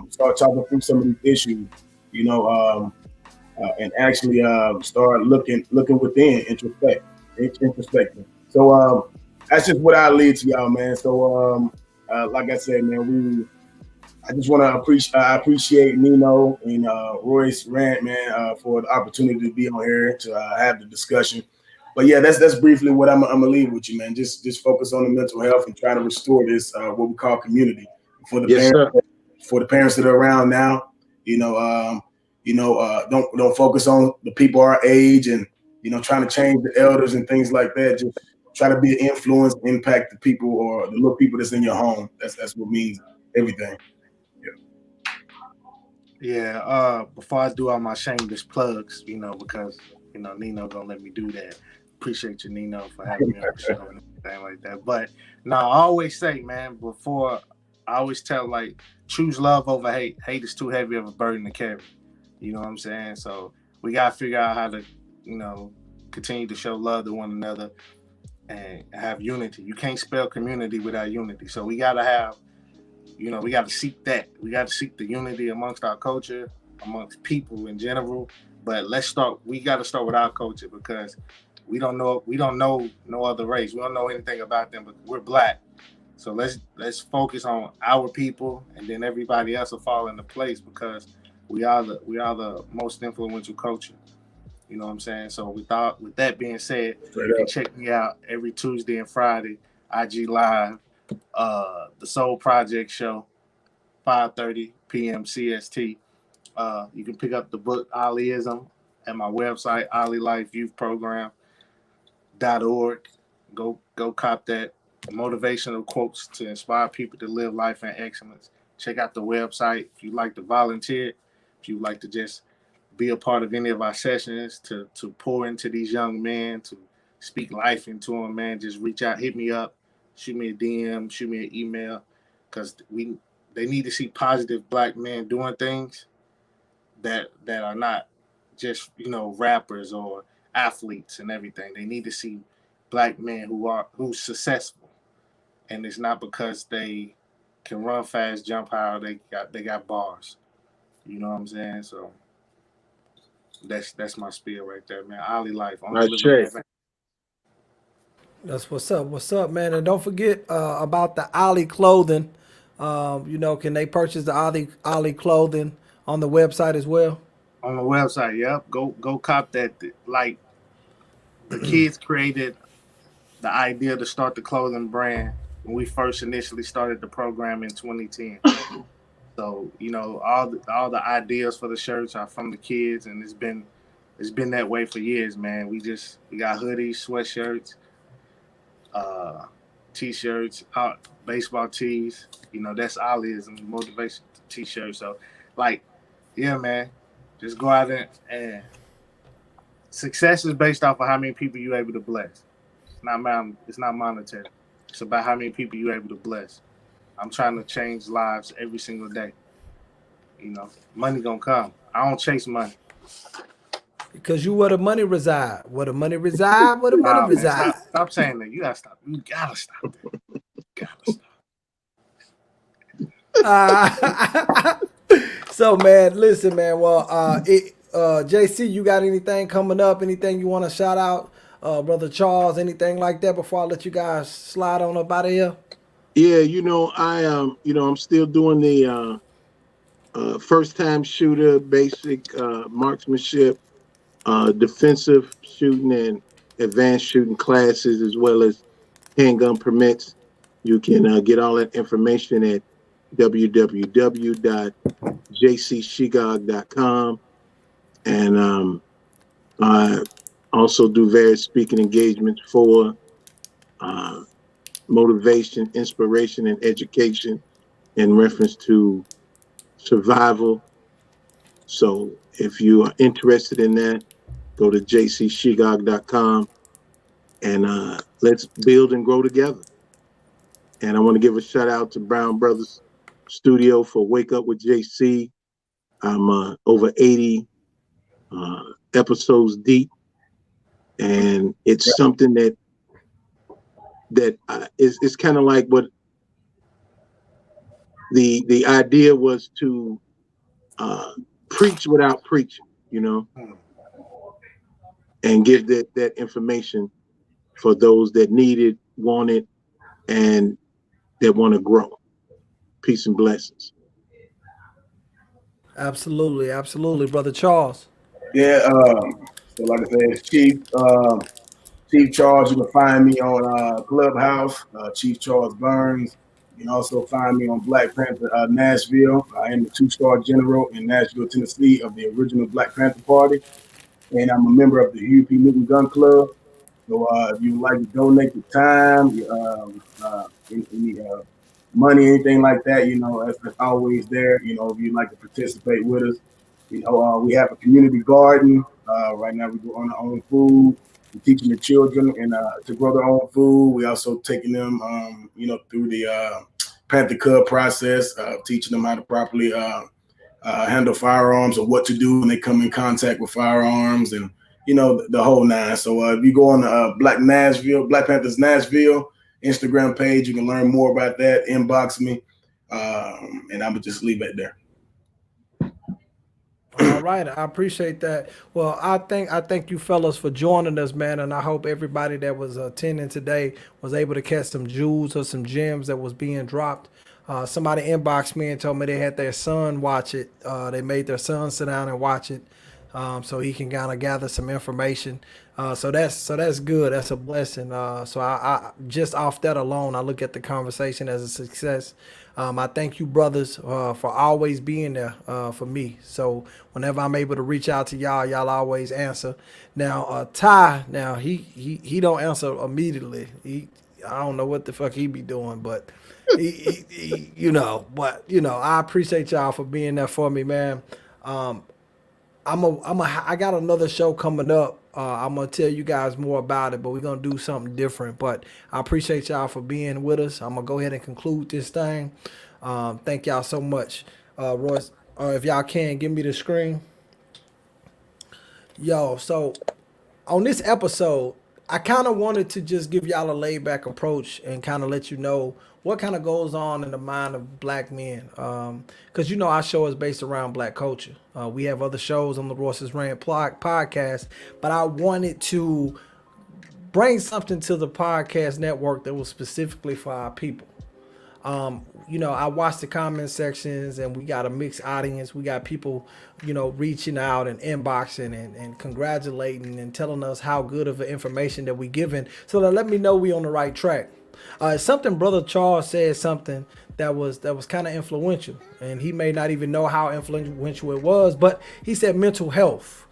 Start talking through some of these issues. And actually start looking within, introspecting. So that's just what I lead to y'all, man. So like I said, man, I just want to appreciate Nino and Royce Rant, man, for the opportunity to be on here to have the discussion. But yeah, that's briefly what I'm gonna leave with you, man. Just focus on the mental health and try to restore this what we call community for the parents, for the parents that are around now. Don't focus on the people our age and trying to change the elders and things like that. Just try to be an influence, impact the people or the little people that's in your home. That's what means everything. Yeah. Before I do all my shameless plugs, because Nino gonna let me do that. Appreciate you, Nino, for having me on the show and everything like that. But I always say, man, I always tell, like, choose love over hate. Hate is too heavy of a burden to carry. You know what I'm saying? So we gotta figure out how to, continue to show love to one another and have unity. You can't spell community without unity. So we gotta have, we gotta seek that. We gotta seek the unity amongst our culture, amongst people in general. But we gotta start with our culture, because we don't know no other race. We don't know anything about them, but we're Black. So let's focus on our people, and then everybody else will fall into place, because we are the most influential culture. You know what I'm saying? So with that being said, you can check me out every Tuesday and Friday, IG Live, the Soul Project Show, 5:30 p.m. CST. You can pick up the book Aliism at my website, AliLifeYouthProgram.org. Go cop that. Motivational quotes to inspire people to live life in excellence. Check out the website if you'd like to volunteer, if you'd like to just be a part of any of our sessions, to pour into these young men, to speak life into them, man. Just reach out, hit me up, shoot me a DM, shoot me an email, because they need to see positive Black men doing things that are not just rappers or athletes and everything. They need to see Black men who's successful, and it's not because they can run fast, jump high, they got bars. You know what I'm saying? So that's my spiel right there, man. Ali life. That's what's up. What's up, man? And don't forget about the Ali clothing. Can they purchase the Ali clothing on the website as well? On the website, yep. Go cop that. Like, the kids created the idea to start the clothing brand when we first initially started the program in 2010. So all the ideas for the shirts are from the kids, and it's been that way for years, man. We got hoodies, sweatshirts, t-shirts, baseball tees. That's Aliism, motivation t-shirts. So, like, yeah, man, just go out and success is based off of how many people you're able to bless. It's not monetary. It's about how many people you're able to bless. I'm trying to change lives every single day. Money gonna come. I don't chase money. Because you where the money reside. Where the money reside, where the money reside. Stop saying that. You gotta stop. You gotta stop that. You gotta stop. So man, listen, man. Well, JC, you got anything coming up? Anything you want to shout out, brother Charles? Anything like that before I let you guys slide on up out of here? Yeah, I'm still doing the first time shooter, basic marksmanship, defensive shooting, and advanced shooting classes, as well as handgun permits. You can get all that information at www.jcshigog.com. And I also do various speaking engagements for uh, motivation, inspiration, and education in reference to survival. So if you are interested in that, go to jcshigog.com and let's build and grow together. And I want to give a shout out to Brown Brothers Studio for Wake Up with JC. I'm over 80 episodes deep, and it's something that is kind of like what the idea was to preach without preaching, and give that information for those that need it, want it, and that want to grow. Peace and blessings. Absolutely, absolutely, brother Charles. Yeah. So like I said, it's Chief Charles. You can find me on Clubhouse, Chief Charles Burns. You can also find me on Black Panther Nashville. I am the 2-star general in Nashville, Tennessee, of the original Black Panther Party, and I'm a member of the Hugh P. Newton Gun Club. So if you would like to donate your time, any money, anything like that, that's always there. If you'd like to participate with us, we have a community garden. Right now, we go on our own food. We're teaching the children and to grow their own food. We also taking them, through the Panther Cub process, teaching them how to properly handle firearms or what to do when they come in contact with firearms, and the whole nine. So if you go on Black Panthers Nashville Instagram page, you can learn more about that. Inbox me, and I would just leave it there. All right, I appreciate that. Well, I thank you fellas for joining us, man, and I hope everybody that was attending today was able to catch some jewels or some gems that was being dropped. Somebody inboxed me and told me they had their son watch it. They made their son sit down and watch it, so he can kind of gather some information. So that's good. That's a blessing. So I just off that alone, I look at the conversation as a success. I thank you, brothers, for always being there for me. So whenever I'm able to reach out to y'all, y'all always answer. Now, Ty, now he don't answer immediately. I don't know what the fuck he be doing, but I appreciate y'all for being there for me, man. I got another show coming up. I'm gonna tell you guys more about it, but we're gonna do something different. But I appreciate y'all for being with us. I'm gonna go ahead and conclude this thing. Thank y'all so much. Royce, if y'all can give me the screen. Yo, so on this episode, I kind of wanted to just give y'all a laid back approach and kind of let you know what kind of goes on in the mind of black men. Because our show is based around black culture. We have other shows on the Royce's Rant podcast, but I wanted to bring something to the podcast network that was specifically for our people. I watched the comment sections and we got a mixed audience. We got people, reaching out and inboxing and congratulating and telling us how good of the information that we giving. So that let me know we on the right track. Something Brother Charles said something that was kind of influential, and he may not even know how influential it was, but he said mental health.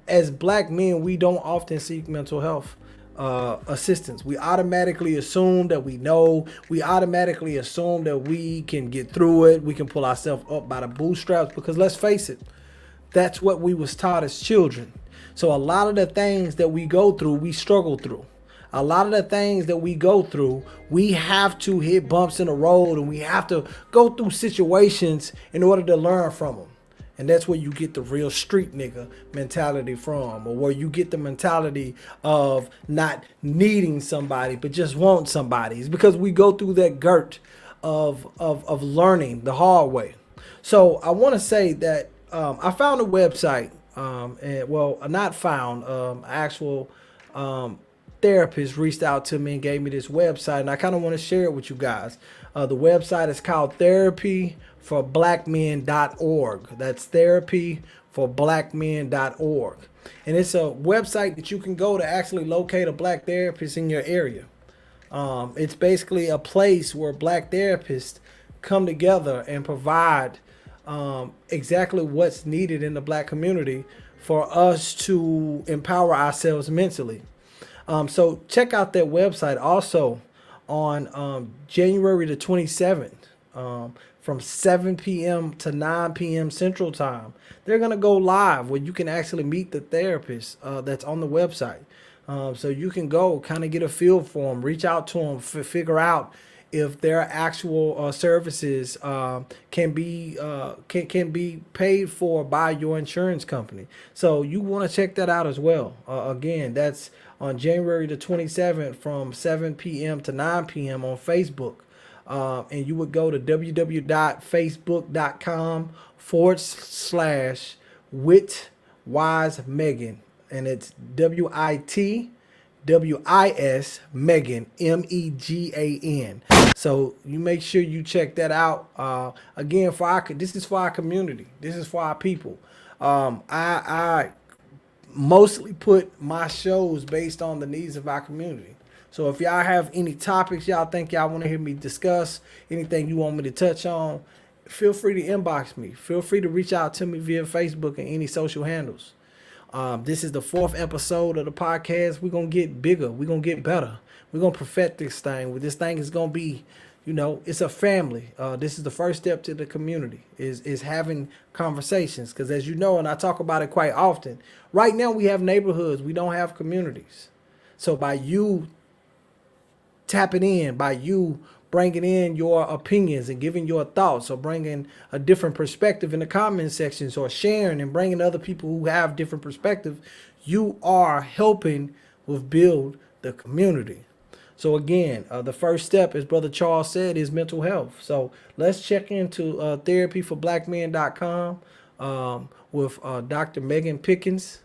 As black men, we don't often seek mental health assistance. We automatically assume that we know. We automatically assume that we can get through it. We can pull ourselves up by the bootstraps because let's face it, that's what we was taught as children. So a lot of the things that we go through, we struggle through. A lot of the things that we go through, we have to hit bumps in the road and we have to go through situations in order to learn from them. And that's where you get the real street nigga mentality from, or where you get the mentality of not needing somebody, but just want somebody. It's because we go through that girt of learning the hard way. So I want to say that I found a website, and well, not found, actual therapist reached out to me and gave me this website, and I kind of want to share it with you guys. The website is called therapyforblackmen.org. That's therapyforblackmen.org. And it's a website that you can go to actually locate a black therapist in your area. It's basically a place where black therapists come together and provide exactly what's needed in the black community for us to empower ourselves mentally. So check out that website. Also on January the 27th, from 7 p.m. to 9 p.m. Central Time, they're going to go live where you can actually meet the therapist that's on the website. So you can go kind of get a feel for them, reach out to them, figure out if their actual services can be paid for by your insurance company. So you want to check that out as well. Again, that's on January the 27th from 7 p.m. to 9 p.m. on Facebook. And you would go to www.facebook.com/WitWise and it's WITWIS Megan MEGAN. So you make sure you check that out. Again, this is for our community. This is for our people. I mostly put my shows based on the needs of our community. So if y'all have any topics y'all think y'all want to hear me discuss, anything you want me to touch on, feel free to inbox me. Feel free to reach out to me via Facebook and any social handles. This is the 4th episode of the podcast. We're going to get bigger. We're going to get better. We're going to perfect this thing. This thing is going to be, it's a family. This is the first step to the community is having conversations. Because as you know, and I talk about it quite often, right now we have neighborhoods. We don't have communities. So by you tapping in, by you bringing in your opinions and giving your thoughts, or bringing a different perspective in the comment sections, or sharing and bringing other people who have different perspective, you are helping with build the community. So again, the first step, as Brother Charles said, is mental health. So let's check into therapyforblackmen.com with Dr. Megan Pickens.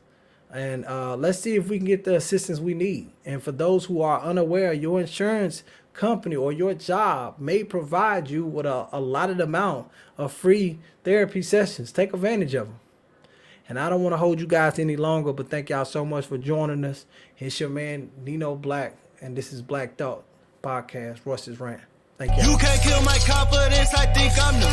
And let's see if we can get the assistance we need. And for those who are unaware, your insurance company or your job may provide you with a allotted amount of free therapy sessions. Take advantage of them. And I don't want to hold you guys any longer, but thank y'all so much for joining us. It's your man, Nino Black, and this is Black Thought Podcast, Russ's Rant. Thank y'all. You can't kill my confidence, I think I'm the